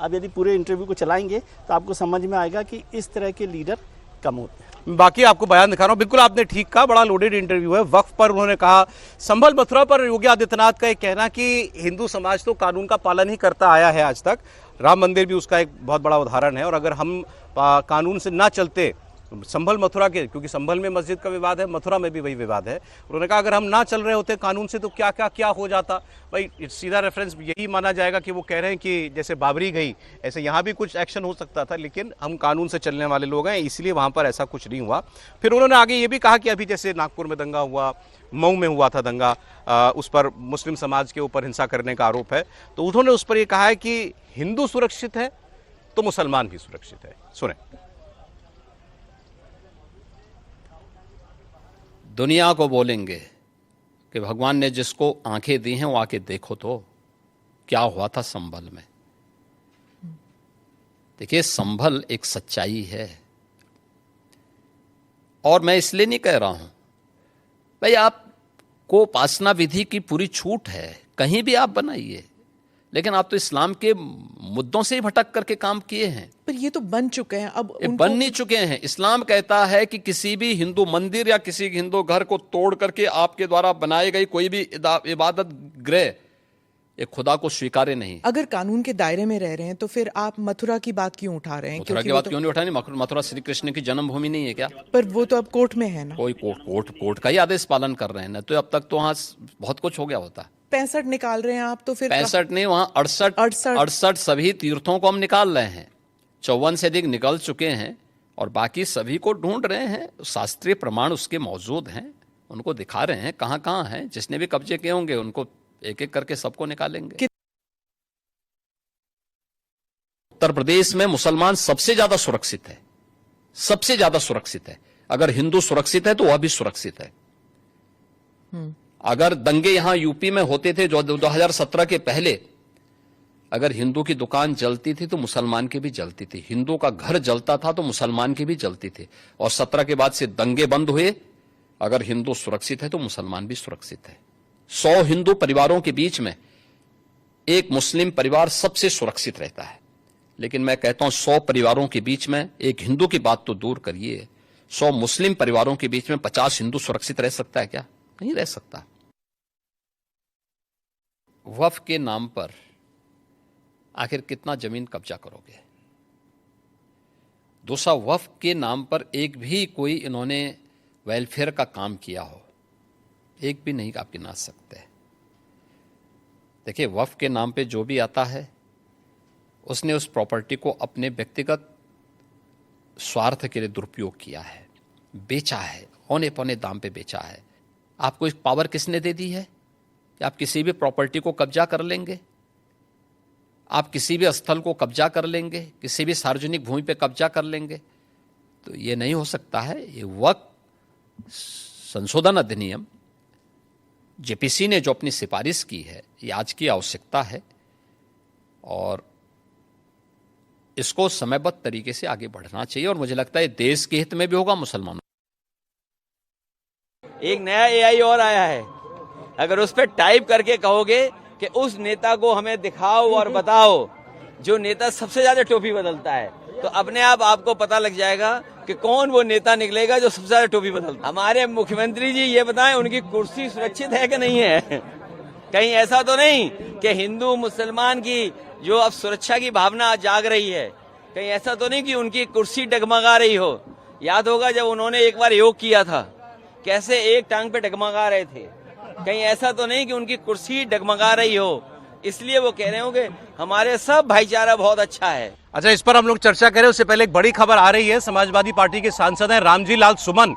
अब यदि पूरे इंटरव्यू को चलाएंगे तो आपको समझ में आएगा कि इस तरह के लीडर कम होते हैं। बाकी आपको बयान दिखा रहा हूं, बिल्कुल आपने ठीक कहा, बड़ा लोडेड इंटरव्यू है। वक्फ पर उन्होंने कहा, संभल मथुरा पर योगी आदित्यनाथ का एक कहना कि हिंदू समाज तो कानून का पालन ही करता आया है आज तक, राम मंदिर भी उसका एक बहुत बड़ा उदाहरण है, और अगर हम कानून से ना चलते, संभल मथुरा के, क्योंकि संभल में मस्जिद का विवाद है, मथुरा में भी वही विवाद है, उन्होंने कहा अगर हम ना चल रहे होते कानून से तो क्या क्या क्या हो जाता। भाई सीधा रेफरेंस यही माना जाएगा कि वो कह रहे हैं कि जैसे बाबरी गई ऐसे यहाँ भी कुछ एक्शन हो सकता था, लेकिन हम कानून से चलने वाले लोग हैं, इसलिए वहाँ पर ऐसा कुछ नहीं हुआ। फिर उन्होंने आगे ये भी कहा कि अभी जैसे नागपुर में दंगा हुआ, मऊ में हुआ था दंगा, उस पर मुस्लिम समाज के ऊपर हिंसा करने का आरोप है, तो उन्होंने उस पर यह कहा है कि हिंदू सुरक्षित है तो मुसलमान भी सुरक्षित है। सुने। दुनिया को बोलेंगे कि भगवान ने जिसको आंखें दी हैं वो आके देखो तो क्या हुआ था संभल में। देखिए, संभल एक सच्चाई है, और मैं इसलिए नहीं कह रहा हूं भाई आपको उपासना विधि की पूरी छूट है, कहीं भी आप बनाइए, लेकिन आप तो इस्लाम के मुद्दों से ही भटक करके काम किए हैं। पर ये तो बन चुके हैं, अब बन नहीं चुके हैं। इस्लाम कहता है कि किसी भी हिंदू मंदिर या किसी हिंदू घर को तोड़ करके आपके द्वारा बनाए गई कोई भी इबादत गृह ये खुदा को स्वीकार्य नहीं। अगर कानून के दायरे में रह रहे हैं तो फिर आप मथुरा की बात क्यों उठा रहे हैं? मथुरा की बात क्यों नहीं उठा रही? मथुरा श्री कृष्ण की जन्मभूमि नहीं है क्या? पर वो तो अब कोर्ट में है ना। कोई कोर्ट का ही आदेश पालन कर रहे हैं ना, तो अब तक तो वहां बहुत कुछ हो गया होता। 65 निकाल रहे हैं आप तो फिर 65 नहीं, वहां 68 सभी तीर्थों को हम निकाल रहे हैं। 54 से अधिक निकल चुके हैं और बाकी सभी को ढूंढ रहे हैं। शास्त्रीय प्रमाण उसके मौजूद हैं, उनको दिखा रहे हैं कहां कहां हैं। जिसने भी कब्जे किए होंगे उनको एक एक करके सबको निकालेंगे। उत्तर प्रदेश में मुसलमान सबसे ज्यादा सुरक्षित है, सबसे ज्यादा सुरक्षित है। अगर हिंदू सुरक्षित है तो वह भी सुरक्षित है। अगर दंगे यहां यूपी में होते थे जो 2017 के पहले, अगर हिंदू की दुकान जलती थी तो मुसलमान की भी जलती थी, हिंदू का घर जलता था तो मुसलमान की भी जलती थी। और 17 के बाद से दंगे बंद हुए। अगर हिंदू सुरक्षित है तो मुसलमान भी सुरक्षित है। 100 हिंदू परिवारों के बीच में एक मुस्लिम परिवार सबसे सुरक्षित रहता है। लेकिन मैं कहता हूं 100 परिवारों के बीच में, एक हिंदू की बात तो दूर करिए, 100 मुस्लिम परिवारों के बीच में 50 हिंदू सुरक्षित रह सकता है क्या? नहीं रह सकता। वक्फ के नाम पर आखिर कितना जमीन कब्जा करोगे? दूसरा, वक्फ के नाम पर एक भी कोई इन्होंने वेलफेयर का काम किया हो, एक भी नहीं आप गिना सकते। देखिए, वक्फ के नाम पे जो भी आता है उसने उस प्रॉपर्टी को अपने व्यक्तिगत स्वार्थ के लिए दुरुपयोग किया है, बेचा है, औने पौने दाम पे बेचा है। आपको एक पावर किसने दे दी है कि आप किसी भी प्रॉपर्टी को कब्जा कर लेंगे, आप किसी भी स्थल को कब्जा कर लेंगे, किसी भी सार्वजनिक भूमि पे कब्जा कर लेंगे? तो ये नहीं हो सकता है। ये वक्फ संशोधन अधिनियम जेपीसी ने जो अपनी सिफारिश की है, ये आज की आवश्यकता है और इसको समयबद्ध तरीके से आगे बढ़ना चाहिए। और मुझे लगता है देश के हित में भी होगा, मुसलमानों। एक नया एआई और आया है, अगर उस पर टाइप करके कहोगे कि उस नेता को हमें दिखाओ और बताओ जो नेता सबसे ज्यादा टोपी बदलता है, तो अपने आप आपको पता लग जाएगा कि कौन वो नेता निकलेगा जो सबसे ज्यादा टोपी बदलता है। हमारे मुख्यमंत्री जी ये बताएं उनकी कुर्सी सुरक्षित है कि नहीं है? कहीं ऐसा तो नहीं कि हिंदू मुसलमान की जो अब सुरक्षा की भावना जाग रही है, कहीं ऐसा तो नहीं कि उनकी कुर्सी डगमगा रही हो? याद होगा जब उन्होंने एक बार योग किया था, कैसे एक टांग पे डगमगा रहे थे। कहीं ऐसा तो नहीं कि उनकी कुर्सी डगमगा रही हो, इसलिए वो कह रहे होंगे हमारे सब भाईचारा बहुत अच्छा है। अच्छा, इस पर हम लोग चर्चा करें उससे पहले एक बड़ी खबर आ रही है। समाजवादी पार्टी के सांसद हैं रामजी लाल सुमन,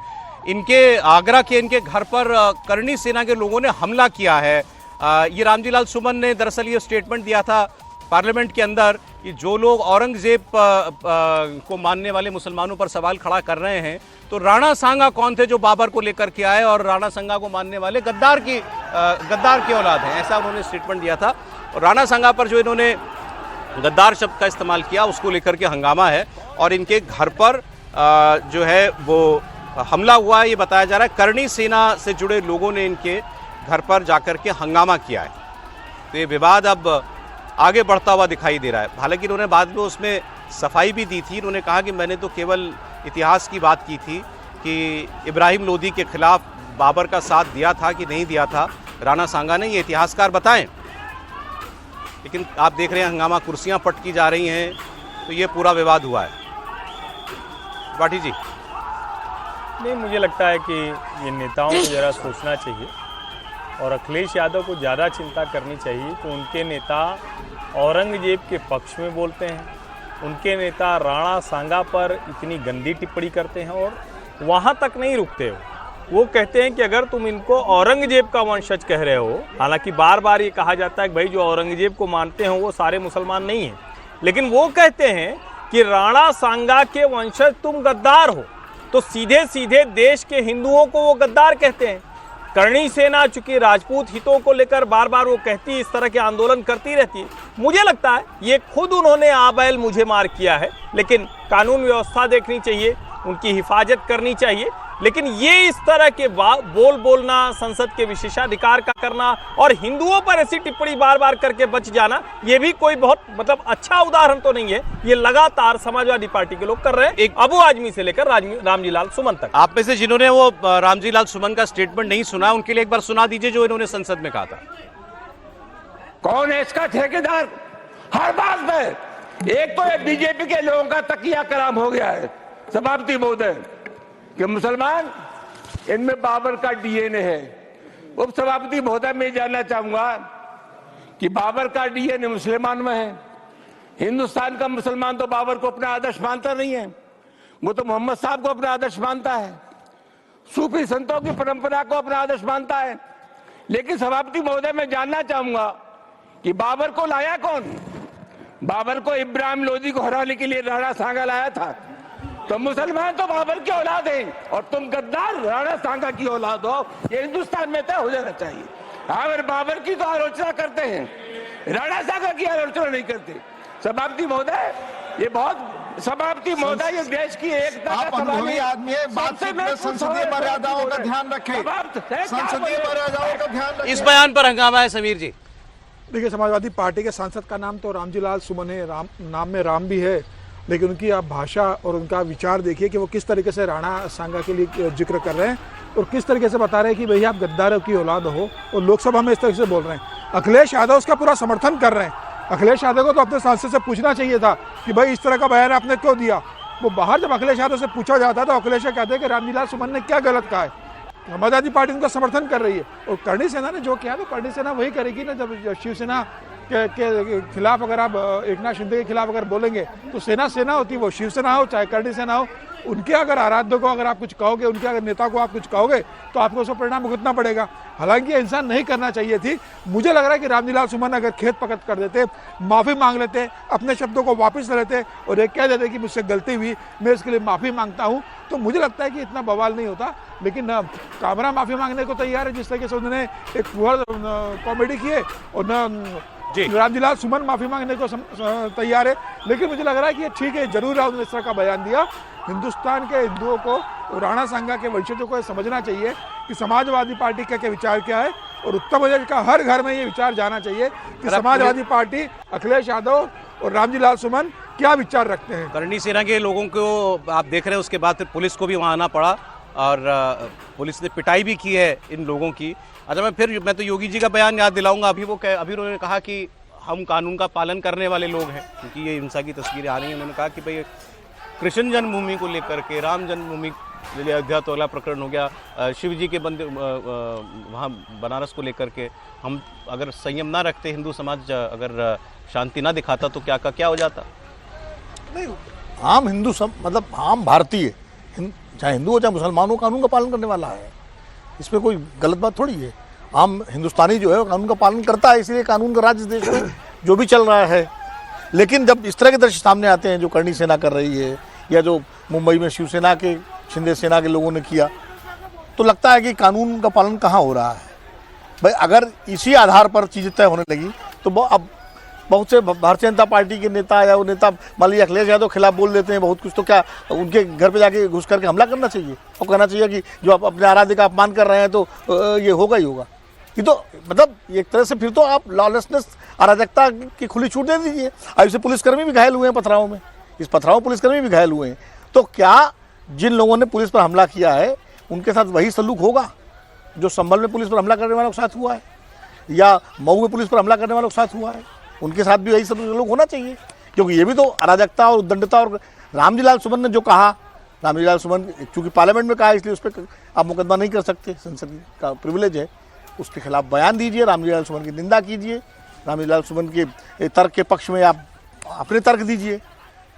इनके आगरा के इनके घर पर करणी सेना के लोगों ने हमला किया है। ये रामजी लाल सुमन ने दरअसल ये स्टेटमेंट दिया था पार्लियामेंट के अंदर कि जो लोग औरंगजेब को मानने वाले मुसलमानों पर सवाल खड़ा कर रहे हैं, तो राणा सांगा कौन थे जो बाबर को लेकर के आए और राणा सांगा को मानने वाले गद्दार की औलाद हैं, ऐसा उन्होंने स्टेटमेंट दिया था। और राणा सांगा पर जो इन्होंने गद्दार शब्द का इस्तेमाल किया उसको लेकर के हंगामा है और इनके घर पर जो है वो हमला हुआ है, ये बताया जा रहा है। करणी सेना से जुड़े लोगों ने इनके घर पर जाकर के हंगामा किया है। तो ये विवाद अब आगे बढ़ता हुआ दिखाई दे रहा है। हालांकि इन्होंने बाद में उसमें सफाई भी दी थी। इन्होंने कहा कि मैंने तो केवल इतिहास की बात की थी कि इब्राहिम लोदी के खिलाफ बाबर का साथ दिया था कि नहीं दिया था, राणा सांगा ने, ये इतिहासकार बताएं। लेकिन आप देख रहे हैं हंगामा, कुर्सियां पटकी जा रही हैं, तो ये पूरा विवाद हुआ है। त्रिपाठी जी, नहीं, मुझे लगता है कि ये नेताओं को ज़रा सोचना चाहिए और अखिलेश यादव को ज़्यादा चिंता करनी चाहिए कि उनके नेता औरंगजेब के पक्ष में बोलते हैं, उनके नेता राणा सांगा पर इतनी गंदी टिप्पणी करते हैं और वहाँ तक नहीं रुकते हो। वो कहते हैं कि अगर तुम इनको औरंगजेब का वंशज कह रहे हो, हालांकि बार बार ये कहा जाता है कि भाई जो औरंगजेब को मानते हैं वो सारे मुसलमान नहीं हैं, लेकिन वो कहते हैं कि राणा सांगा के वंशज तुम गद्दार हो, तो सीधे सीधे देश के हिंदुओं को वो गद्दार कहते हैं। करणी सेना चूंकि राजपूत हितों को लेकर बार बार वो कहती, इस तरह के आंदोलन करती रहती है। मुझे लगता है ये खुद उन्होंने आबैल मुझे मार किया है, लेकिन कानून व्यवस्था देखनी चाहिए, उनकी हिफाजत करनी चाहिए। लेकिन ये इस तरह के बोलना, संसद के विशेषाधिकार का करना और हिंदुओं पर ऐसी टिप्पणी बार बार करके बच जाना, ये भी कोई बहुत मतलब अच्छा उदाहरण तो नहीं है। ये लगातार समाजवादी पार्टी के लोग कर रहे हैं, एक अबू आजमी से लेकर रामजी लाल सुमन तक। आप में से जिन्होंने वो रामजी लाल सुमन का स्टेटमेंट नहीं सुना, उनके लिए एक बार सुना दीजिए जो इन्होंने संसद में कहा था। कौन है इसका ठेकेदार? हर बात में एक तो बीजेपी के लोगों का तकिया कलाम हो गया है सभापति महोदय कि मुसलमान इनमें बाबर का डीएनए है। उप सभापति महोदय मैं जानना चाहूंगा कि बाबर का डीएनए मुसलमान में है। हिंदुस्तान का मुसलमान तो बाबर को अपना आदर्श मानता नहीं है, वो तो मोहम्मद साहब को अपना आदर्श मानता है, सूफी संतों की परंपरा को अपना आदर्श मानता है। लेकिन सभापति महोदय मैं जानना चाहूंगा कि बाबर को लाया कौन? बाबर को इब्राहिम लोदी को हराने के लिए राणा सांगा लाया था। तो मुसलमान तो बाबर की औलाद है और तुम गद्दार राणा सांगा की औलाद हो, ये हिंदुस्तान में तय हो जाना चाहिए। अगर बाबर की तो आलोचना करते हैं, राणा सांगा की आलोचना नहीं करते। सभापति महोदय, ये बहुत सभापति महोदय, ये देश की एकता का अनुभवी आदमी है, बातचीत में संसदीय मर्यादाओं का ध्यान रखें, संसदीय मर्यादाओं का ध्यान रखें। इस बयान पर हंगामा है समीर जी। देखिए, समाजवादी पार्टी के सांसद का नाम तो रामजी लाल सुमन है, नाम में राम भी है, लेकिन उनकी आप भाषा और उनका विचार देखिए कि वो किस तरीके से राणा सांगा के लिए जिक्र कर रहे हैं और किस तरीके से बता रहे हैं कि भैया आप गद्दारों की औलाद हो, और लोकसभा में इस तरीके से बोल रहे हैं। अखिलेश यादव उसका पूरा समर्थन कर रहे हैं। अखिलेश यादव को तो अपने सांसद से पूछना चाहिए था कि भाई इस तरह का बयान आपने क्यों दिया। वो बाहर जब अखिलेश यादव से पूछा जाता तो अखिलेश कहते हैं कि रामजी लाल सुमन ने क्या गलत कहा है। समाजवादी पार्टी उनका समर्थन कर रही है और करणी सेना ने जो किया तो करणी सेना वही करेगी ना। जब शिवसेना के खिलाफ अगर आप एकनाथ शिंदे के खिलाफ अगर बोलेंगे तो सेना सेना होती है, वो शिवसेना हो चाहे करणी सेना हो, उनके अगर आराध्य को अगर आप कुछ कहोगे, उनके अगर नेता को आप कुछ कहोगे तो आपको उसका परिणाम भुगतना पड़ेगा। हालांकि ये इंसान नहीं करना चाहिए थी। मुझे लग रहा है कि रामजी लाल सुमन अगर खेत पकड़ कर देते, माफ़ी मांग लेते, अपने शब्दों को वापस ले लेते और एक कह देते कि मुझसे गलती हुई, मैं इसके लिए माफ़ी मांगता हूँ, तो मुझे लगता है कि इतना बवाल नहीं होता। लेकिन कामरा माफ़ी मांगने को तैयार है, जिस तरीके से उन्होंने एक पूरा कॉमेडी की है, और रामजी लाल सुमन माफ़ी मांगने को तैयार है। लेकिन मुझे लग रहा है कि ये ठीक है, जरूर उन्होंने इस तरह का बयान दिया। हिंदुस्तान के हिंदुओं को, राणा सांगा के वंशजों को समझना चाहिए कि समाजवादी पार्टी के विचार क्या है, और उत्तर प्रदेश का हर घर में ये विचार जाना चाहिए कि समाजवादी पार्टी, अखिलेश यादव और रामजी लाल सुमन क्या विचार रखते हैं। करणी सेना के लोगों को आप देख रहे हैं, उसके बाद पुलिस को भी वहाँ आना पड़ा और पुलिस ने पिटाई भी की है इन लोगों की। अच्छा, मैं तो योगी जी का बयान याद दिलाऊंगा। अभी उन्होंने कहा कि हम कानून का पालन करने वाले लोग हैं, क्योंकि ये हिंसा की तस्वीरें आ रही हैं। उन्होंने कहा कि भाई कृष्ण जन्मभूमि को लेकर के, राम जन्मभूमि अयोध्या तो अगला प्रकरण हो गया, शिव जी के मंदिर वहाँ बनारस को लेकर के हम अगर संयम ना रखते, हिंदू समाज अगर शांति ना दिखाता तो क्या का क्या हो जाता। नहीं, आम हिंदू मतलब आम भारतीय, चाहे हिंदू हो चाहे मुसलमान हो, कानून का पालन करने वाला है। इसमें कोई गलत बात थोड़ी है। आम हिंदुस्तानी जो है वो कानून का पालन करता है, इसलिए कानून का राज इस देश में जो भी चल रहा है। लेकिन जब इस तरह के दृश्य सामने आते हैं जो करणी सेना कर रही है या जो मुंबई में शिवसेना के शिंदे सेना के लोगों ने किया, तो लगता है कि कानून का पालन कहाँ हो रहा है। भाई अगर इसी आधार पर चीज़ें तय होने लगी तो अब बहुत से भारतीय जनता पार्टी के नेता या वो नेता मान लीजिए अखिलेश यादव खिलाफ बोल देते हैं बहुत कुछ, तो क्या उनके घर पे जाके घुस करके हमला करना चाहिए और कहना चाहिए कि जो आप अपने आराध्य का अपमान कर रहे हैं तो ये होगा ही होगा। ये तो मतलब एक तरह से फिर तो आप लॉलेसनेस, अराजकता की खुली छूट दे दीजिए। अब इसे पुलिसकर्मी भी घायल हुए हैं पथराव में, इस पथराव पुलिसकर्मी भी घायल हुए हैं। तो क्या जिन लोगों ने पुलिस पर हमला किया है उनके साथ वही सलूक होगा जो संभल में पुलिस पर हमला करने वालों के साथ हुआ है या मऊ में पुलिस पर हमला करने वालों के साथ हुआ है? उनके साथ भी यही सलूक होना चाहिए, क्योंकि ये भी तो अराजकता और उद्दंडता। और रामजी लाल सुमन ने जो कहा, रामजी लाल सुमन चूंकि पार्लियामेंट में कहा इसलिए उस पर आप मुकदमा नहीं कर सकते, संसद का प्रिविलेज है, उसके खिलाफ बयान दीजिए, रामजी लाल सुमन की निंदा कीजिए, रामजी लाल सुमन के तर्क के पक्ष में आप अपने तर्क दीजिए।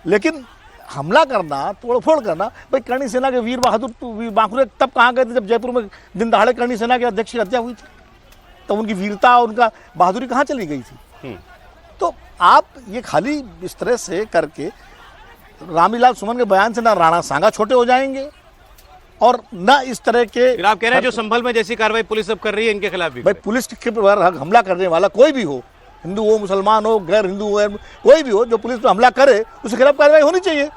लेकिन हमला करना, तोड़फोड़ करना, भाई करणी सेना के वीर बांकुरे तब कहाँ गए थे जब जयपुर में दिन दहाड़े करणी सेना के अध्यक्ष की हत्या हुई थी, तो उनकी वीरता और उनका बहादुरी कहाँ चली गई थी? तो आप ये खाली इस तरह से करके रामजी सुमन के बयान से ना राणा सांगा छोटे हो जाएंगे और ना इस तरह के आप कह रहे हैं जो संभल में जैसी कार्रवाई पुलिस अब कर रही है इनके खिलाफ भी? भाई पुलिस के पर हमला करने वाला कोई भी हो, हिंदू हो, मुसलमान हो, गैर हिंदू हो, कोई भी हो, जो पुलिस पर हमला करे उसके खिलाफ कार्रवाई होनी चाहिए।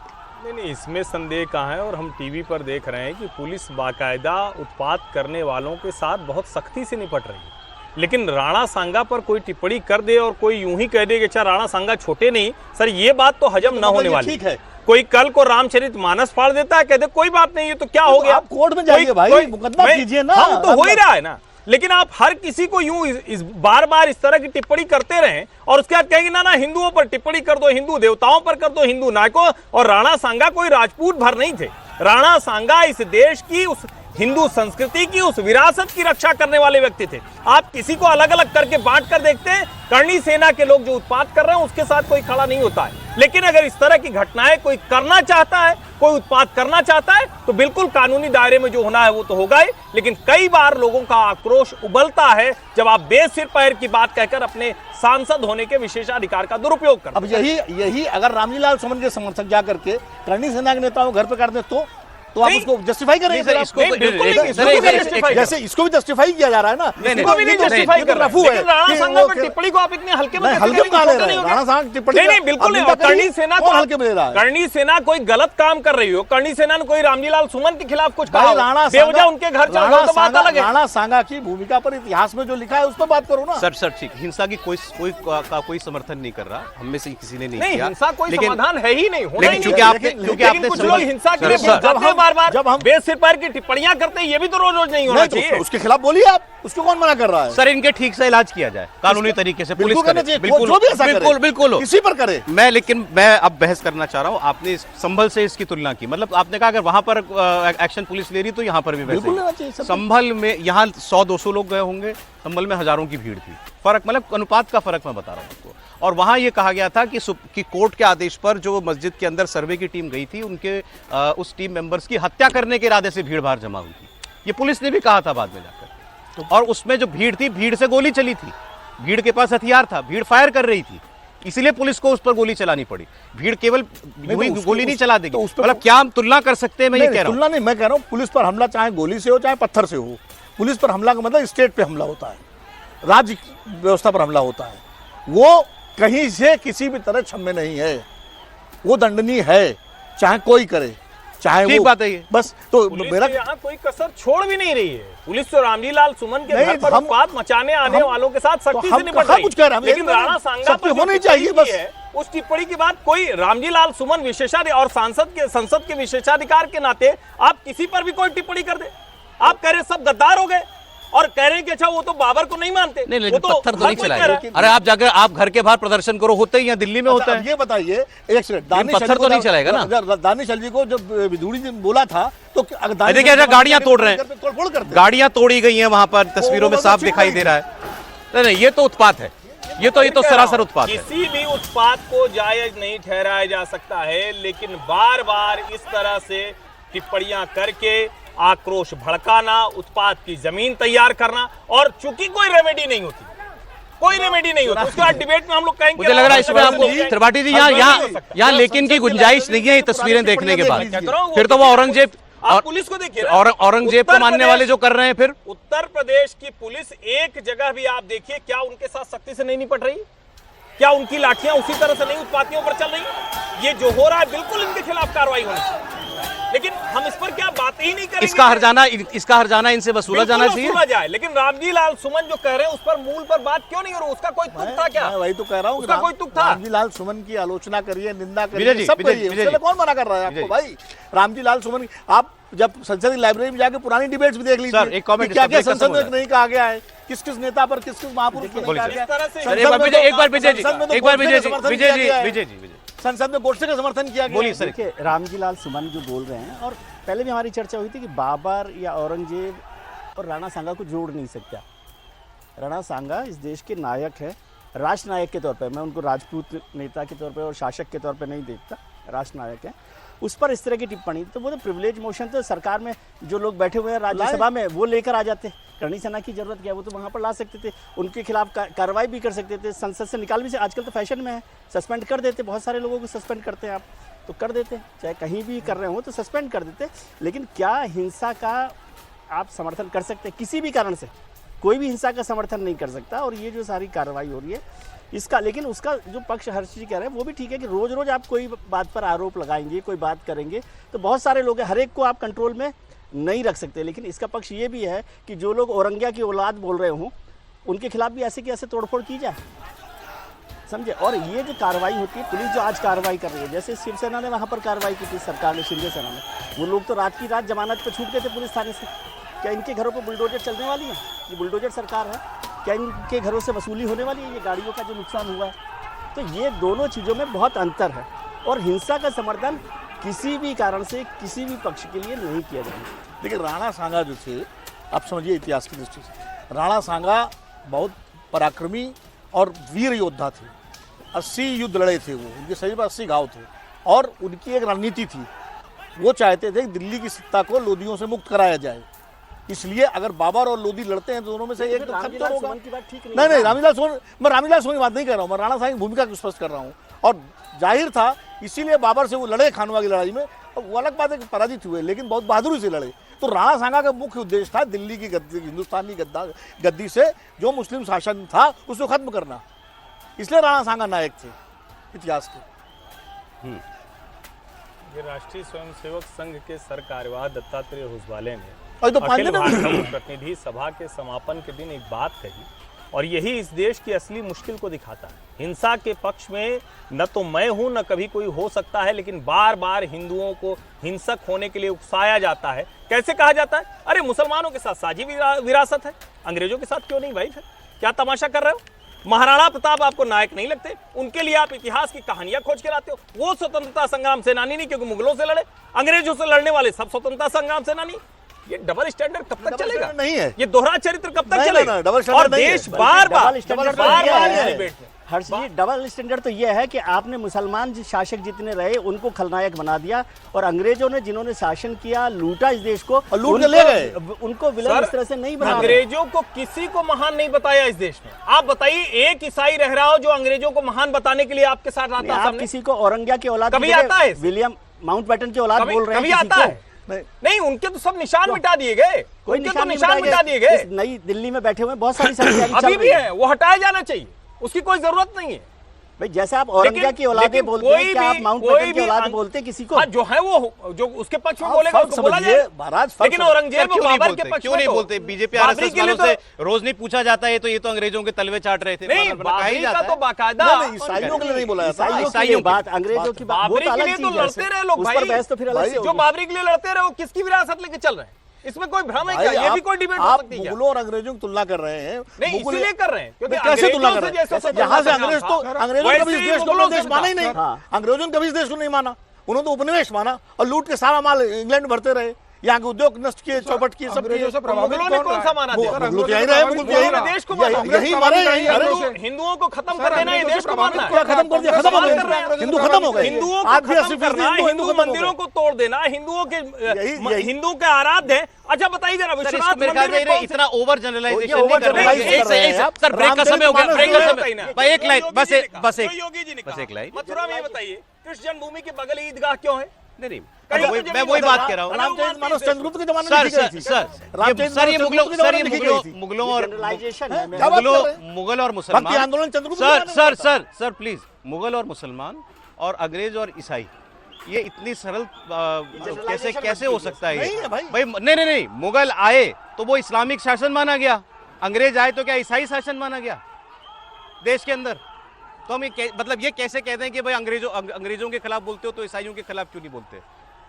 नहीं, इसमें संदेह कहाँ है। और हम टीवी पर देख रहे हैं कि पुलिस बाकायदा उत्पात करने वालों के साथ बहुत सख्ती से निपट रही है। लेकिन राणा सांगा पर कोई टिप्पणी कर दे और कोई यूं ही कह दे कि अच्छा राणा सांगा छोटे नहीं, सर ये बात तो हजम न होने वाली। ठीक है, कोई कल को रामचरितमानस फाड़ देता है, कहते कोई बात नहीं, ये तो क्या हो गया, आप कोर्ट में जाइए भाई, मुकदमा कीजिए ना। हम तो हो ही रहा है ना। लेकिन आप हर किसी को यूं इस बार बार इस तरह की टिप्पणी करते रहें और उसके बाद कहेंगे ना हिंदुओं पर टिप्पणी कर दो, हिंदू देवताओं पर कर दो, हिंदू नायकों। और राणा सांगा कोई राजपूत भर नहीं थे, राणा सांगा इस देश की, उस हिंदू संस्कृति की, उस विरासत की रक्षा करने वाले व्यक्ति थे। आप किसी को अलग अलग करके बांट कर देखते हैं, करणी सेना के लोग जो उत्पात कर रहे हैं उसके साथ कोई खड़ा नहीं होता है। लेकिन अगर इस तरह की घटनाएं कोई करना चाहता है, कोई उत्पात करना चाहता है, तो बिल्कुल कानूनी दायरे में जो होना है वो तो होगा ही। लेकिन कई बार लोगों का आक्रोश उबलता है जब आप बेसिर पैर की बात कहकर अपने सांसद होने के विशेषाधिकार का दुरुपयोग करते हैं। अब यही अगर रामजी लाल सुमन के समर्थक जाकर के करणी सेना के नेताओं घर पे कर दे तो आप उसको जस्टिफाई करें। जैसे इसको भी जस्टिफाई किया जा रहा है ना, इसको भी नहीं जस्टिफाई कर रफू है। राणा सांगा पर टिप्पणी को आप इतने हल्के में हल्के में ले रहे हैं? राणा सांगा टिप्पणी नहीं, बिल्कुल नहीं। करणी सेना को हल्के में ले रहा है। करणी सेना कोई गलत काम कर रही हो, करणी सेना ने कोई रामजी लाल सुमन के खिलाफ कुछ कहा, राणा बेवजह उनके घर चल रहा तो बात अलग है। राणा सांगा की भूमिका पर इतिहास में जो लिखा है उस पर बात करो ना। सर ठीक, हिंसा की कोई समर्थन नहीं कर रहा, हम में से किसी ने नहीं किया। हिंसा कोई समाधान है ही नहीं, क्योंकि आपने कुछ लोग हिंसा के लिए बार-बार सिर पैर की टिप्पणियां करते हैं, ये भी तो रोज रोज नहीं होना चाहिए। उसके खिलाफ बोलिए आप, उसको कौन मना कर रहा है? सर इनके ठीक से इलाज किया जाए कानूनी तरीके से, पुलिस करे, बिल्कुल किसी पर करे। लेकिन मैं अब बहस करना चाह रहा हूँ। आपने संभल से इसकी तुलना की, मतलब आपने कहा अगर वहां पर एक्शन पुलिस ले रही तो यहाँ पर भी वैसे। संभल में यहाँ 100-200 लोग गए होंगे, संभल में हजारों की भीड़ थी। फर्क मतलब अनुपात का फर्क मैं बता रहा हूँ आपको। और वहां ये कहा गया था कि कोर्ट के आदेश पर जो मस्जिद के अंदर सर्वे की टीम गई थी, उनके उस टीम मेंबर्स की हत्या करने के इरादे से भीड़ भाड़ जमा हुई थी। ये पुलिस ने भी कहा था बाद में जाकर। और उसमें जो भीड़ थी, भीड़ से गोली चली थी, भीड़ के पास हथियार था, भीड़ फायर कर रही थी, इसलिए पुलिस को उस पर गोली चलानी पड़ी। भीड़ केवल गोली नहीं चला देगी। मतलब क्या हम तुलना कर सकते हैं? मैं ये कह रहा हूँ। तुलना नहीं, मैं कह रहा हूँ पुलिस पर हमला चाहे गोली से हो चाहे पत्थर से हो, पुलिस पर हमला का मतलब स्टेट पे हमला होता है, राज्य व्यवस्था पर हमला होता है। वो कहीं से किसी भी तरह क्षम्य नहीं है, वो दंडनीय है, चाहे कोई करे, चाहे ठीक बात है ये। बस तो मेरा यहाँ कोई कसर छोड़ भी नहीं रही है। पुलिस तो रामजी लाल सुमन के घर पर उत्पात मचाने आने वालों के साथ सख्ती से निपट रही है। लेकिन राणा सांगा पर होनी चाहिए बस उस टिप्पणी की बात कोई रामजी लाल सुमन विशेषाधिकार और संसद के विशेषाधिकार के नाते आप किसी पर भी कोई टिप्पणी कर दे, आप कह रहे सब गद्दार हो गए और कह रहे हैं कि अच्छा वो तो बाबर को नहीं मानते। नहीं, लेकिन पत्थर तो नहीं चलाएगा। अरे आप जाकर आप घर के बाहर प्रदर्शन करो, होते ही यहाँ दिल्ली में होता है। ये बताइए एक सेकंड, पत्थर तो नहीं चलाएगा ना। दानिश अली को जब विधूड़ी ने बोला था तो देखिए गाड़ियां तोड़ रहे हैं, गाड़ियां तोड़ी गई हैं वहां पर, तस्वीरों में साफ दिखाई दे रहा है। नहीं, ये तो उत्पात है, ये तो सरासर उत्पात है। किसी भी उत्पात को जायज नहीं ठहराया जा सकता है, लेकिन बार बार इस तरह से टिप्पणियां करके आक्रोश भड़काना, उत्पात की जमीन तैयार करना, और चूंकि कोई रेमेडी नहीं होती, कोई रेमेडी नहीं होती, उसके बाद डिबेट में हम लोग कहेंगे। मुझे लग रहा है इसमें आपको त्रिपाठी जी यहाँ लेकिन की गुंजाइश नहीं है ये तस्वीरें देखने के बाद। फिर तो वो औरंगजेब आप पुलिस को देखिए, औरंगजेब को मानने वाले जो कर रहे हैं। फिर उत्तर प्रदेश की पुलिस एक जगह भी आप देखिए, क्या उनके साथ सख्ती से नहीं निपट रही? क्या उनकी लाठियां उसी तरह से नहीं उत्पातियों पर चल रही? ये जो हो रहा है बिल्कुल इनके खिलाफ कार्रवाई होनी चाहिए, लेकिन हम इस पर क्या बात ही नहीं करेंगे। इसका हरजाना इनसे वसूला जाना चाहिए जाए, लेकिन रामजी लाल सुमन जो कह रहे हैं उस पर मूल पर बात क्यों नहीं हो रही? उसका कोई तुक था क्या? मैं वही तो कह रहा हूँ, उसका कोई तुक था? रामजी लाल सुमन की आलोचना करिए, निंदा करिए, सब करिए, उसके लिए कौन मना कर रहा है आपको भाई? रामजी लाल सुमन, आप जब संसद की लाइब्रेरी में जाके पुरानी डिबेट्स भी देख लीजिए, क्या क्या संसद में नहीं कहा गया है, किस किस नेता पर, किस किस महापुरुष पर नहीं कहा गया। संसद में गोडसे का समर्थन किया गया। बोलिए सर। रामजी लाल सुमन जो बोल रहे हैं, और पहले भी हमारी चर्चा हुई थी कि बाबर या औरंगजेब और राणा सांगा को जोड़ नहीं सकता। राणा सांगा इस देश के नायक है, राष्ट्र नायक के तौर पर। मैं उनको राजपूत नेता के तौर पर और शासक के तौर पर नहीं देखता, राष्ट्र नायक है। उस पर इस तरह की टिप्पणी, तो वो तो प्रिविलेज मोशन तो सरकार में जो लोग बैठे हुए हैं राज्यसभा में वो लेकर आ जाते। करणी सेना की जरूरत क्या, वो तो वहाँ पर ला सकते थे, उनके खिलाफ कार्रवाई भी कर सकते थे, संसद से निकाल भी। आजकल तो फैशन में है, सस्पेंड कर देते, बहुत सारे लोगों को सस्पेंड करते हैं आप, तो कर देते, चाहे कहीं भी कर रहे हो तो सस्पेंड कर देते। लेकिन क्या हिंसा का आप समर्थन कर सकते हैं? किसी भी कारण से कोई भी हिंसा का समर्थन नहीं कर सकता। और ये जो सारी कार्रवाई हो रही है इसका, लेकिन उसका जो पक्ष हर्ष जी कह रहे हैं वो भी ठीक है कि रोज रोज आप कोई बात पर आरोप लगाएंगे, कोई बात करेंगे, तो बहुत सारे लोग हैं, हर एक को आप कंट्रोल में नहीं रख सकते। लेकिन इसका पक्ष ये भी है कि जो लोग औरंगिया की औलाद बोल रहे हों उनके खिलाफ भी ऐसे की ऐसे तोड़फोड़ की जाए, समझे। और ये जो कार्रवाई होती है, पुलिस जो आज कार्रवाई कर रही है, जैसे शिवसेना ने वहाँ पर कार्रवाई की थी, सरकार ने, शिंदे सेना ने, वो लोग तो रात की रात जमानत पर छूट गए थे पुलिस थाने से। क्या इनके घरों पर बुलडोजर चलने वाली है? ये बुलडोजर सरकार है, क्या इनके घरों से वसूली होने वाली है? ये गाड़ियों का जो नुकसान हुआ है, तो ये दोनों चीज़ों में बहुत अंतर है। और हिंसा का समर्थन किसी भी कारण से किसी भी पक्ष के लिए नहीं किया जाएगा। देखिए, राणा सांगा जो थे, आप समझिए इतिहास की दृष्टि से, राणा सांगा बहुत पराक्रमी और वीर योद्धा थे। 80 युद्ध लड़े थे वो, उनके शरीर पर 80 घाव थे, और उनकी एक रणनीति थी, वो चाहते थे कि दिल्ली की सत्ता को लोदियों से मुक्त कराया जाए। इसलिए अगर बाबर और लोदी लड़ते हैं, दोनों में से एक तो खत्म तो होगा। नहीं, रामलीला सोन, मैं रामलीला सोन की बात नहीं कर रहा हूँ, मैं राणा सांगा की भूमिका को स्पष्ट कर रहा हूँ। और जाहिर था, इसीलिए बाबर से वो लड़े खानवा की लड़ाई में। वो अलग बात है कि पराजित हुए, लेकिन बहुत बहादुरी से लड़े। तो राणा सांगा का मुख्य उद्देश्य था दिल्ली की गद्दी, हिंदुस्तानी गद्दी से जो मुस्लिम शासन था उसको खत्म करना। इसलिए राणा सांगा नायक थे इतिहास के। ये राष्ट्रीय स्वयंसेवक संघ के सर कार्यवाह दत्तात्रेय हुसवाले ने तो अखिल भारतीय प्रतिनिधि सभा के समापन के दिन एक बात कही, और यही इस देश की असली मुश्किल को दिखाता है। हिंसा के पक्ष में न तो मैं हूं न कभी कोई हो सकता है, लेकिन बार बार हिंदुओं को हिंसक होने के लिए उकसाया जाता है। कैसे कहा जाता है? अरे मुसलमानों के साथ साझी विरासत है, अंग्रेजों के साथ क्यों नहीं भाई? फिर क्या तमाशा कर रहे हो? महाराणा प्रताप आपको नायक नहीं लगते? उनके लिए आप इतिहास की कहानियां खोज के लाते हो। वो स्वतंत्रता संग्राम सेनानी नहीं, क्योंकि मुगलों से लड़े। अंग्रेजों से लड़ने वाले सब स्वतंत्रता संग्राम सेनानी। ये डबल स्टैंडर्ड कब तक चलेगा? नहीं है, ये दोहरा चरित्र कब तक चलेगा? और देश बार बार हर्ष जी, डबल स्टैंडर्ड तो ये है कि आपने मुसलमान शासक जितने रहे उनको खलनायक बना दिया, और अंग्रेजों ने जिन्होंने शासन किया, लूटा इस देश को, लूट के ले गए। उनको विलन इस तरह से नहीं बना। अंग्रेजों को किसी को महान नहीं बताया इस देश में। आप बताइए, एक ईसाई रह रहा हो जो अंग्रेजों को महान बताने के लिए आपके साथ आता है? आप किसी को औरंगिया की औलाद कभी आता है? विलियम माउंटबेटन की औलाद बोल रहे हैं? कभी आता है? नहीं, उनके तो सब निशान मिटा दिए गए। कोई निशान मिटा दिए गए। नई दिल्ली में बैठे हुए बहुत सारी अभी भी है, वो हटाया जाना चाहिए, उसकी कोई जरूरत नहीं है भाई। जैसे आप औरंगिया की औलादे बोलते हैं, क्या आप माउंटबेटन की औलाद बोलते हैं किसी को? जो है वो जो उसके पक्ष में बोलेगा उसको बोला जाए। लेकिन औरंगजेब और बाबर के पक्ष क्यों नहीं बोलते? बीजेपी आरएसएस वालों से रोज नहीं पूछा जाता है, तो ये तो अंग्रेजों के तलवे चाट रहे थे। नहीं, बाबरी का तो बाकायदा ईसाइयों के लिए नहीं बोला जाता। ईसाइयों की बात, अंग्रेजों की बात, बाबरी के लिए तो लड़ते रहे लोग भाई। जो बाबरी के लिए लड़ते रहे वो किसकी विरासत लेके चल रहे हैं? इसमें कोई भ्रम है क्या? ये भी कोई डिबेट हो सकती है? मुगलों और अंग्रेजों की तुलना कर रहे हैं। नहीं, इसलिए कर रहे हैं क्योंकि कैसे तुलना कर रहे हैं? यहाँ से अंग्रेज तो, अंग्रेजों ने कभी इस देश को देश माना ही नहीं। अंग्रेजों ने कभी इस देश को नहीं माना, उन्होंने तो उपनिवेश माना और लूट के सारा माल इंग्लैंड भरते रहे। यहाँ के उद्योग नष्ट किए, चौपट किए, सब किए। मुगलों ने कौन सा माना दिया? मुगल तो यही रहे, मुगल तो यही देश को माना, यही मारे। हिंदुओं को खत्म कर देना, ये देश को मानना है। क्या खत्म कर दिया? खत्म हो गए हिंदू, खत्म हो गए। हिंदुओं को खत्म करना, हिंदू मंदिरों को तोड़ देना, हिंदुओं के हिंदू के आराध्य है। अच्छा बताइए जरा, विश्वनाथ मंदिर में इतना ओवर जनरलाइजेशन नहीं कर रहे हैं। सर, ब्रेक का समय हो गया, ब्रेक का समय। भाई एक लाइन, बस योगी जी ने बस एक लाइन। मथुरा में बताइए कृष्ण जन्मभूमि के बगल ईदगाह क्यों है? नहीं, मैं वही बात कर रहा हूँ। रामचरित मानस चंद्रगुप्त के जमाने में लिखी गई थी। सर ये मुगलों और मुसलमान, सर प्लीज, मुगल और मुसलमान और अंग्रेज और ईसाई, ये इतनी सरल कैसे हो सकता है? भाई नहीं, मुगल आए तो वो इस्लामिक शासन माना गया, अंग्रेज आए तो क्या ईसाई शासन माना गया देश के अंदर? तो हम मतलब ये कैसे कहते हैं कि भाई अंग्रेजों के खिलाफ बोलते हो तो ईसाइयों के खिलाफ क्यों नहीं बोलते,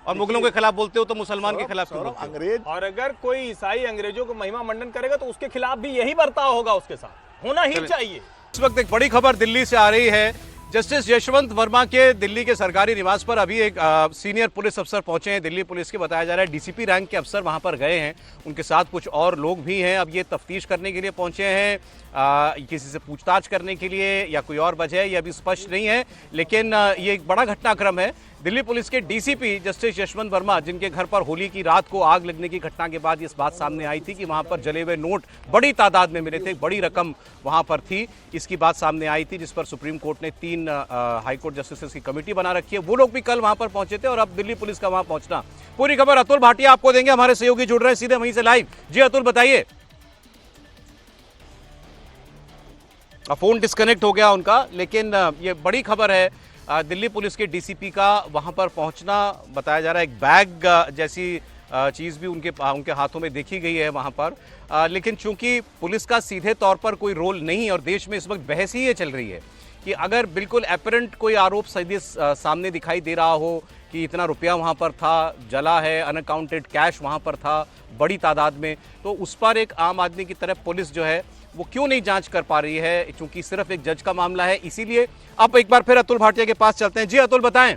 और मुगलों के खिलाफ बोलते हो तो मुसलमान के खिलाफ क्यों बोलते हो? अंग्रेज, और अगर कोई ईसाई अंग्रेजों को महिमा मंडन करेगा तो उसके खिलाफ भी यही बर्ताव होगा, उसके साथ होना ही चाहिए। इस वक्त एक बड़ी खबर दिल्ली से आ रही है। जस्टिस यशवंत वर्मा के दिल्ली के सरकारी निवास पर अभी एक सीनियर पुलिस अफसर पहुंचे हैं, दिल्ली पुलिस के, बताया जा रहा है डीसीपी रैंक के अफसर वहां पर गए हैं, उनके साथ कुछ और लोग भी हैं। अब ये तफ्तीश करने के लिए पहुंचे हैं, किसी से पूछताछ करने के लिए या कोई और वजह, ये अभी स्पष्ट नहीं है, लेकिन ये एक बड़ा घटनाक्रम है। दिल्ली पुलिस के डीसीपी जस्टिस यशवंत वर्मा, जिनके घर पर होली की रात को आग लगने की घटना के बाद इस बात सामने आई थी कि वहां पर जले हुए नोट बड़ी तादाद में मिले थे, बड़ी रकम वहां पर थी, इसकी बात सामने आई थी, जिस पर सुप्रीम कोर्ट ने 3 हाईकोर्ट जस्टिस की कमेटी बना रखी है। वो लोग भी कल वहां पर पहुंचे थे और अब दिल्ली पुलिस का वहां पहुंचना। पूरी खबर अतुल भाटिया आपको देंगे, हमारे सहयोगी जुड़ रहे हैं सीधे वहीं से लाइव। जी अतुल, बताइए। फोन डिस्कनेक्ट हो गया उनका, लेकिन ये बड़ी खबर है दिल्ली पुलिस के डीसीपी का वहां पर पहुंचना। बताया जा रहा है एक बैग जैसी चीज भी उनके हाथों में देखी गई है वहां पर, लेकिन चूंकि पुलिस का सीधे तौर पर कोई रोल नहीं, और देश में इस वक्त बहस ही ये चल रही है कि अगर बिल्कुल एपरेंट कोई आरोप सीधे सामने दिखाई दे रहा हो कि इतना रुपया वहां पर था, जला है, अनअकाउंटेड कैश वहां पर था बड़ी तादाद में, तो उस पर एक आम आदमी की तरफ पुलिस जो है वो क्यों नहीं जांच कर पा रही है, क्योंकि सिर्फ एक जज का मामला है। इसीलिए अब एक बार फिर अतुल भाटिया के पास चलते हैं। जी अतुल, बताएं।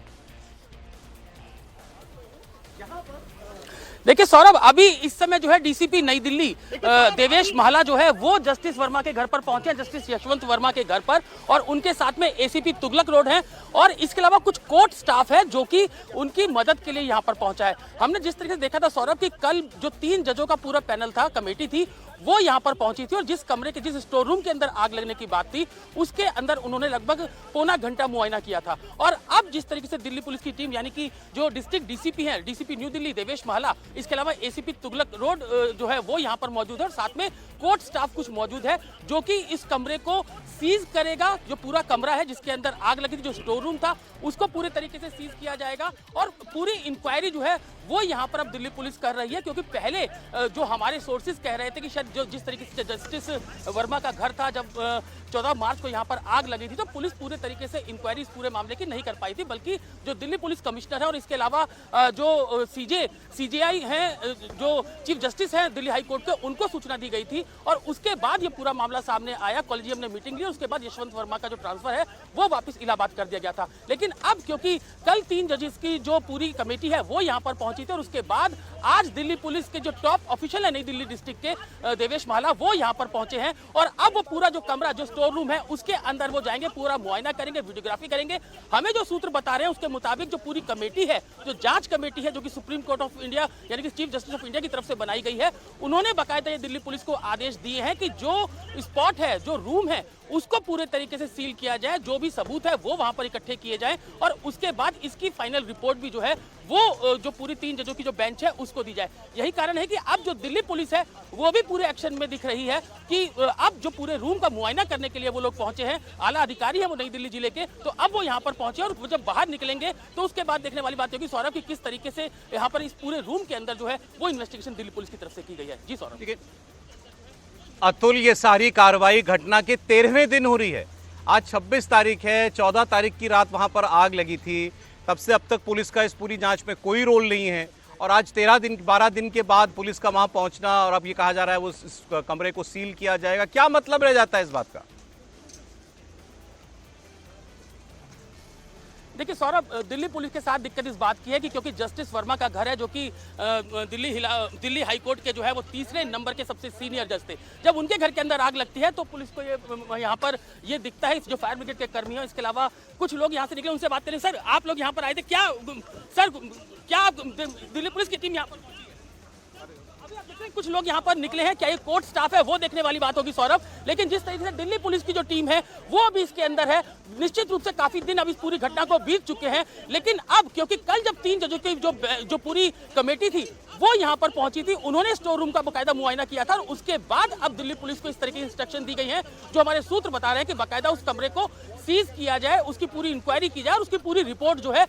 देखिए सौरभ, अभी इस समय जो है डीसीपी नई दिल्ली देवेश महला जो है वो जस्टिस वर्मा के घर पर पहुंचे हैं, जस्टिस यशवंत वर्मा के घर पर, और उनके साथ में एसीपी तुगलक रोड है और इसके अलावा कुछ कोर्ट स्टाफ है जो कि उनकी मदद के लिए यहां पर पहुंचा है। हमने जिस तरीके से देखा था सौरभ कि कल जो 3 जजों का पूरा पैनल था, कमेटी थी, वो यहां पर पहुंची थी और जिस कमरे के, जिस स्टोर रूम के अंदर आग लगने की बात थी, उसके अंदर उन्होंने लगभग पौना घंटा मुआयना किया था। और अब जिस तरीके से दिल्ली पुलिस की टीम, यानी कि जो डिस्ट्रिक्ट डीसीपी है, डीसीपी न्यू दिल्ली देवेश महला, इसके अलावा एसीपी तुगलक रोड जो है वो यहां पर मौजूद है और साथ में कोर्ट स्टाफ कुछ मौजूद है जो कि इस कमरे को सीज करेगा। जो पूरा कमरा है जिसके अंदर आग लगी थी, जो स्टोर रूम था, उसको पूरे तरीके से सीज किया जाएगा और पूरी इंक्वायरी जो है वो यहाँ पर अब दिल्ली पुलिस कर रही है, क्योंकि पहले जो हमारे सोर्सेज कह रहे थे कि शायद जो जिस तरीके से जस्टिस वर्मा का घर था, जब 14 मार्च को यहाँ पर आग लगी थी, तो पुलिस पूरे तरीके से इंक्वायरी इस पूरे मामले की नहीं कर पाई थी, बल्कि जो दिल्ली पुलिस कमिश्नर है और इसके अलावा जो सीजेआई हैं, जो चीफ जस्टिस हैं दिल्ली हाई कोर्ट के, उनको सूचना दी गई थी और उसके बाद ये पूरा मामला सामने आया। कॉलेजियम ने मीटिंग ली, उसके बाद यशवंत वर्मा का जो ट्रांसफर है वो वापस इलाहाबाद कर दिया गया था। लेकिन अब क्योंकि कल 3 जजेस की जो पूरी कमेटी है वो यहाँ पर पहुंची थी और उसके बाद आज दिल्ली पुलिस के जो टॉप ऑफिशियल है नई दिल्ली डिस्ट्रिक्ट के देवेश महला, वो यहाँ पर पहुंचे हैं और अब वो पूरा जो कमरा, जो स्टोर रूम है, उसके अंदर वो जाएंगे, पूरा मुआयना करेंगे, वीडियोग्राफी करेंगे। हमें जो सूत्र बता रहे हैं उसके मुताबिक जो पूरी कमेटी है, जो जांच कमेटी है, जो कि सुप्रीम कोर्ट ऑफ इंडिया यानी कि चीफ जस्टिस ऑफ इंडिया की तरफ से बनाई गई है, उन्होंने बाकायदा ये दिल्ली पुलिस को आदेश दिए हैं कि जो स्पॉट है, जो रूम है, उसको पूरे तरीके से सील किया जाए, जो भी सबूत है वो वहां पर इकट्ठे किए जाएं और उसके बाद इसकी फाइनल रिपोर्ट भी जो है वो जो पूरी 3 जजों की जो बेंच है उसको दी जाए। यही कारण है कि अब जो दिल्ली पुलिस है वो भी पूरे एक्शन में दिख रही है कि अब जो पूरे रूम का मुआयना करने के लिए वो लोग पहुंचे हैं, आला अधिकारी है वो नई दिल्ली जिले के, तो अब वो यहाँ पर पहुंचे और वो जब बाहर निकलेंगे तो उसके बाद देखने वाली बात होगी सौरभ की किस तरीके से यहाँ पर इस पूरे रूम के अंदर जो है वो इन्वेस्टिगेशन दिल्ली पुलिस की तरफ से की गई है। जी सौरभ। अतुल, ये सारी कार्रवाई घटना के 13वें दिन हो रही है। आज 26 तारीख है, 14 तारीख की रात वहां पर आग लगी थी, तब से अब तक पुलिस का इस पूरी जांच में कोई रोल नहीं है और आज 12 दिन के बाद पुलिस का वहां पहुंचना और अब ये कहा जा रहा है वो इस कमरे को सील किया जाएगा। क्या मतलब रह जाता है इस बात का? देखिए देखिए सौरभ, दिल्ली पुलिस के साथ दिक्कत इस बात की है कि क्योंकि जस्टिस वर्मा का घर है, जो कि दिल्ली हाई कोर्ट के जो है वो तीसरे नंबर के सबसे सीनियर जज थे। जब उनके घर के अंदर आग लगती है तो पुलिस को ये यहाँ पर ये दिखता है, जो फायर ब्रिगेड के कर्मी हैं, इसके अलावा कुछ लोग यहाँ से निकले, उनसे बात करें। सर, आप लोग यहाँ पर आए थे, क्या सर क्या दिल्ली पुलिस की टीम यहाँ पर कुछ लोग यहाँ पर निकले हैं, क्या ये कोर्ट स्टाफ है, वो देखने वाली बात होगी सौरभ। लेकिन जिस तरीके से दिल्ली पुलिस की जो टीम है वो अभी इसके अंदर है, निश्चित रूप से काफी दिन अब इस पूरी घटना को बीत चुके हैं। लेकिन अब क्योंकि कल जब 3 जजों की जो पूरी कमेटी थी वो यहाँ पर पहुंची थी, उन्होंने स्टोर रूम का बाकायदा मुआयना किया था और उसके बाद अब दिल्ली पुलिस को इस तरह की इंस्ट्रक्शन दी गई है, जो हमारे सूत्र बता रहे हैं कि बाकायदा उस कमरे को सीज किया जाए, उसकी पूरी इंक्वायरी की जाए और उसकी पूरी रिपोर्ट जो है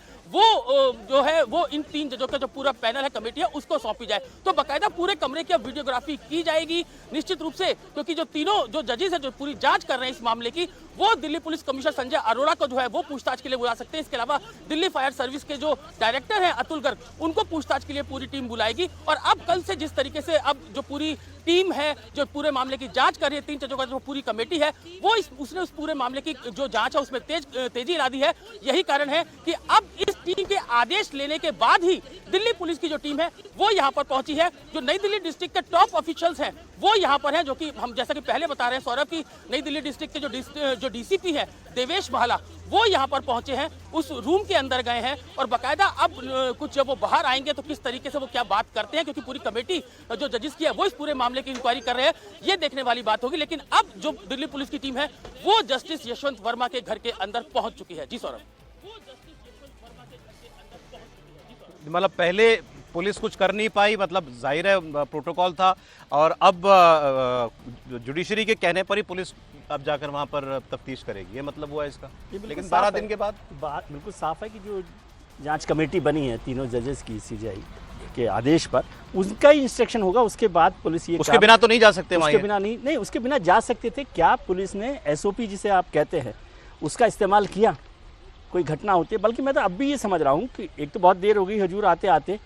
वो इन 3 जजों का जो पूरा पैनल है, कमेटी है, उसको सौंपी जाए। तो बाकायदा पूरे कमरे की अब वीडियोग्राफी की जाएगी निश्चित रूप से, क्योंकि जो तीनों जो जजेस है जो पूरी जांच कर रहे हैं इस मामले की, वो दिल्ली पुलिस कमिश्नर संजय अरोड़ा को जो है वो पूछताछ के लिए बुला सकते हैं। इसके अलावा दिल्ली फायर सर्विस के जो डायरेक्टर हैं अतुल गर्ग, उनको पूछताछ के लिए पूरी टीम बुलाएगी। और अब कल से जिस तरीके से अब जो पूरी टीम है जो पूरे मामले की जांच कर रही है, 3 जजों का जो पूरी कमेटी है वो उसने उस पूरे मामले की जो जांच है उसमें तेजी ला दी है। यही कारण है कि अब इस टीम के आदेश लेने के बाद ही दिल्ली पुलिस की जो टीम है वो यहाँ पर पहुंची है। जो नई दिल्ली डिस्ट्रिक्ट के टॉप ऑफिशियल्स हैं वो यहाँ पर हैं, जो कि हम जैसा कि पहले बता रहे हैं सौरभ की नई दिल्ली डिस्ट्रिक्ट के जो डीसीपी है देवेश महला, वो यहाँ पर पहुंचे हैं, उस रूम के अंदर गए हैं और बाकायदा अब कुछ जब वो बाहर आएंगे तो किस तरीके से वो क्या बात करते हैं, क्योंकि पूरी कमेटी जो जजेस की है वो इस पूरे मामले की इंक्वायरी कर रहे हैं, ये देखने वाली बात होगी। लेकिन अब जो दिल्ली पुलिस की टीम है वो जस्टिस यशवंत वर्मा के घर के अंदर पहुंच चुकी है। जी सौरभ, मतलब पहले पुलिस कुछ कर नहीं पाई, मतलब जाहिर है प्रोटोकॉल था, और अब जुडिशरी के कहने पर ही पुलिस अब जाकर वहां पर तफ्तीश करेगी, ये मतलब हुआ इसका। लेकिन 12 दिन के बाद बात बिल्कुल साफ है कि जो जांच कमेटी बनी है तीनों जजेस की सीजीआई के आदेश पर, उनका ही इंस्ट्रक्शन होगा, उसके बाद पुलिस ये उसके बिना तो नहीं जा सकते, उसके बिना नहीं उसके बिना जा सकते थे। क्या पुलिस ने एसओपी जिसे आप कहते हैं उसका इस्तेमाल किया, कोई घटना होती है? बल्कि मैं तो अब भी ये समझ रहा हूँ कि एक तो बहुत देर हो गई हजूर आते आते,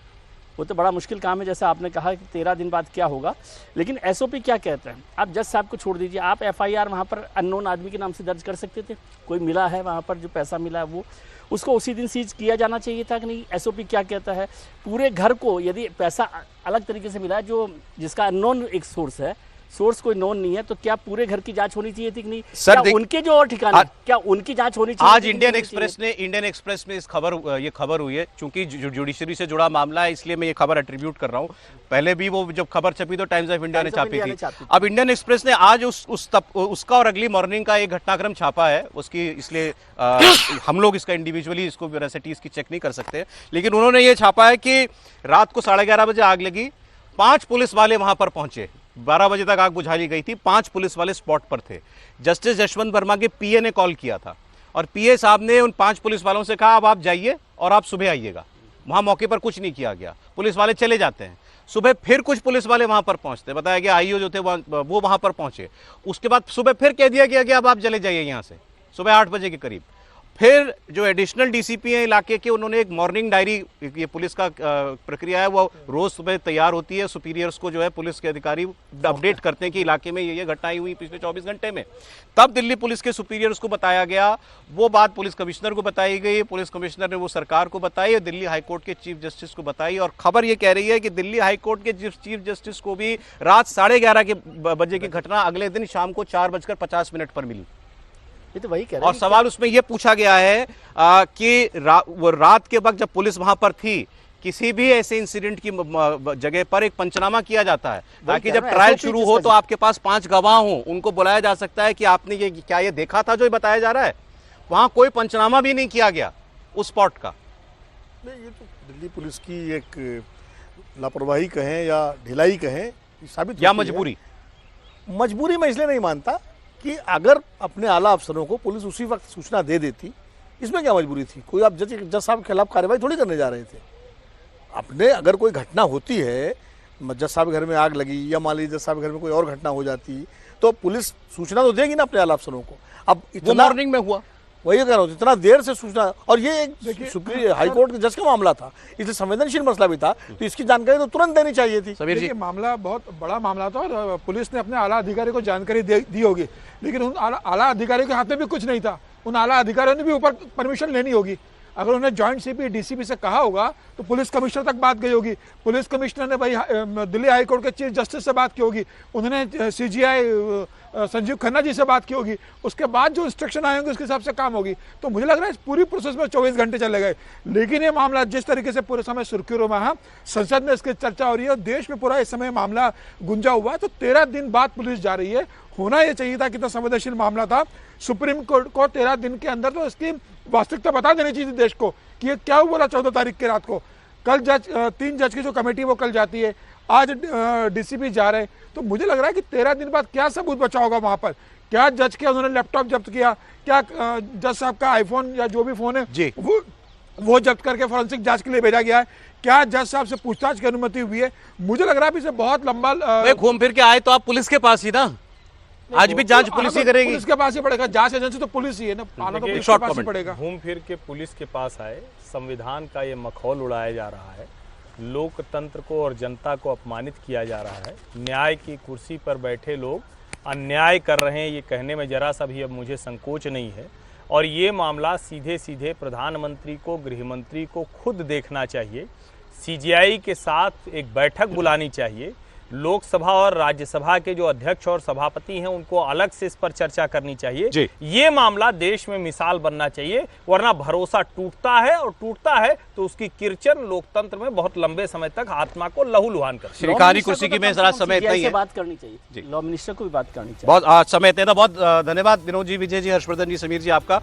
वो तो बड़ा मुश्किल काम है, जैसा आपने कहा कि 13 दिन बाद क्या होगा। लेकिन एसओपी क्या कहता है? आप जज साहब को छोड़ दीजिए, आप एफआईआर वहाँ पर अननोन आदमी के नाम से दर्ज कर सकते थे, कोई मिला है वहाँ पर जो पैसा मिला है वो उसको उसी दिन सीज किया जाना चाहिए था कि नहीं? एसओपी क्या कहता है? पूरे घर को यदि पैसा अलग तरीके से मिला है जो जिसका अननोन एक सोर्स है, सोर्स कोई नोन नहीं है, तो क्या पूरे घर की जांच होनी चाहिए थी कि नहीं? सर, क्या उनके जो और ठिकाने क्या उनकी जांच होनी चाहिए? आज इंडियन एक्सप्रेस में ये खबर हुई है, चूंकि जुडिशरी से जुड़ा मामला है इसलिए मैं ये खबर एट्रीब्यूट कर रहा हूँ। पहले भी वो जब खबर छपी तो टाइम्स ऑफ इंडिया ने छापी थी। अब इंडियन एक्सप्रेस ने आज उसका और अगली मॉर्निंग का एक घटनाक्रम छापा है उसकी, इसलिए हम लोग इसका इंडिविजुअली इसको वेरासिटी इसकी चेक नहीं कर सकते, लेकिन उन्होंने ये छापा है कि रात को 11:30 बजे आग लगी, 5 पुलिस वाले वहां पर पहुंचे, 12 बजे तक आग बुझा ली गई थी, 5 पुलिस वाले स्पॉट पर थे। जस्टिस यशवंत वर्मा के पीए ने कॉल किया था और पीए साहब ने उन 5 पुलिस वालों से कहा अब आप जाइए और आप सुबह आइएगा। वहां मौके पर कुछ नहीं किया गया, पुलिस वाले चले जाते हैं। सुबह फिर कुछ पुलिस वाले वहां पर पहुंचते, बताया गया आईओ जो थे वो वहां पर पहुंचे। उसके बाद सुबह फिर कह दिया गया कि अब आप चले जाइए यहां से, सुबह 8 बजे के करीब। फिर जो एडिशनल डीसीपी हैं इलाके के, उन्होंने एक मॉर्निंग डायरी, ये पुलिस का प्रक्रिया है, वो रोज सुबह तैयार होती है, सुपीरियर्स को जो है पुलिस के अधिकारी अपडेट करते हैं कि इलाके में ये घटनाएं हुई पिछले 24 घंटे में। तब दिल्ली पुलिस के सुपीरियर्स को बताया गया, वो बात पुलिस कमिश्नर को बताई गई, पुलिस कमिश्नर ने वो सरकार को बताई और दिल्ली हाईकोर्ट के चीफ जस्टिस को बताई। और खबर ये कह रही है कि दिल्ली हाईकोर्ट के चीफ जस्टिस को भी रात 11:30 बजे की घटना अगले दिन शाम को 4:50 पर मिली। ये तो वही कह रहे हैं। और सवाल उसमें यह पूछा गया है कि वो रात के वक्त जब पुलिस वहां पर थी, किसी भी ऐसे इंसिडेंट की जगह पर एक पंचनामा किया जाता है ताकि जब ट्रायल शुरू हो तो आपके पास 5 गवाह हों, उनको बुलाया जा सकता है कि आपने ये देखा था जो ये बताया जा रहा है। वहां कोई पंचनामा भी नहीं किया गया उस स्पॉट का। नहीं, ये तो दिल्ली पुलिस की एक लापरवाही कहें या ढिलाई कहें, साबित या मजबूरी। मजबूरी मैं इसलिए नहीं मानता कि अगर अपने आला अफसरों को पुलिस उसी वक्त सूचना दे देती, इसमें क्या मजबूरी थी? कोई आप जज साहब के खिलाफ कार्रवाई थोड़ी करने जा रहे थे। अपने अगर कोई घटना होती है, जज साहब के घर में आग लगी या मान लीजिए जज साहब के घर में कोई और घटना हो जाती, तो पुलिस सूचना तो देगी ना अपने आला अफसरों को। अब इतना मॉर्निंग में हुआ, वही कह रहा हूँ, इतना देर से सूचना, और ये एक सुप्रीम हाईकोर्ट के जज का मामला था, इसलिए संवेदनशील मसला भी था, तो इसकी जानकारी तो तुरंत देनी चाहिए थी। समीर जी, मामला बहुत बड़ा मामला था और पुलिस ने अपने आला अधिकारी को जानकारी दी होगी, लेकिन उन आला अधिकारियों के हाथ में भी कुछ नहीं था। उन आला अधिकारियों ने भी ऊपर परमिशन लेनी होगी। अगर उन्होंने जॉइंट सीपी डीसीपी से कहा होगा तो पुलिस कमिश्नर तक बात गई होगी, पुलिस कमिश्नर ने भाई दिल्ली हाई कोर्ट के चीफ जस्टिस से बात की होगी, उन्होंने सीजीआई संजीव खन्ना जी से बात की होगी, उसके बाद जो इंस्ट्रक्शन आए होंगे उसके हिसाब से काम होगी। तो मुझे लग रहा है इस पूरी प्रोसेस में 24 घंटे चले गए। लेकिन ये मामला जिस तरीके से पूरे समय सुर्खियों में है, संसद में इसकी चर्चा हो रही है और देश में पूरा इस समय मामला गुंजा हुआ है, तो 13 दिन बाद पुलिस जा रही है। होना ये चाहिए था, कितना संवेदनशील मामला था। सुप्रीम कोर्ट को 13 दिन के अंदर तो इसकी वास्तविकता बता देनी चाहिए देश को कि ये क्या हुआ था 14 तारीख की रात को। कल 3 जज की जो कमेटी वो कल जाती है, आज डीसीपी जा रहे हैं। तो मुझे लग रहा है कि 13 दिन बाद क्या सबूत बचा होगा वहां पर। क्या जज के उन्होंने लैपटॉप जब्त किया, क्या जज साहब का आईफोन या जो भी फोन है वो जब्त करके फोरेंसिक जांच के लिए भेजा गया है, क्या जज साहब से पूछताछ की अनुमति हुई है। मुझे लग रहा है इसे बहुत लंबा घूम फिर के आए तो आप पुलिस के पास ही ना, आज भी जांच पुलिस ही करेगी, पुलिस के पास ही पड़ेगा, जांच एजेंसी तो पुलिस ही है ना, आना तो पुलिस के पास ही पड़ेगा। घूम फिर के पुलिस के पास आए, संविधान का ये मखौल उड़ाया जा रहा है, लोकतंत्र को और जनता को अपमानित किया जा रहा है, न्याय की कुर्सी पर बैठे लोग अन्याय कर रहे हैं, ये कहने में जरा सा भी अब मुझे संकोच नहीं है। और ये मामला सीधे सीधे प्रधानमंत्री को, गृहमंत्री को खुद देखना चाहिए, सीजीआई के साथ एक बैठक बुलानी चाहिए, लोकसभा और राज्यसभा के जो अध्यक्ष और सभापति हैं उनको अलग से इस पर चर्चा करनी चाहिए। ये मामला देश में मिसाल बनना चाहिए, वरना भरोसा टूटता है और टूटता है तो उसकी किरचन लोकतंत्र में बहुत लंबे समय तक आत्मा को लहूलुहान करती है। कहानी कुर्सी की में जरा समय इतना ही है, बात करनी चाहिए, लॉ मिनिस्टर को भी बात करनी चाहिए। बहुत समय इतना, बहुत धन्यवाद विनोद जी, विजय जी, हर्षवर्धन जी, समीर जी आपका।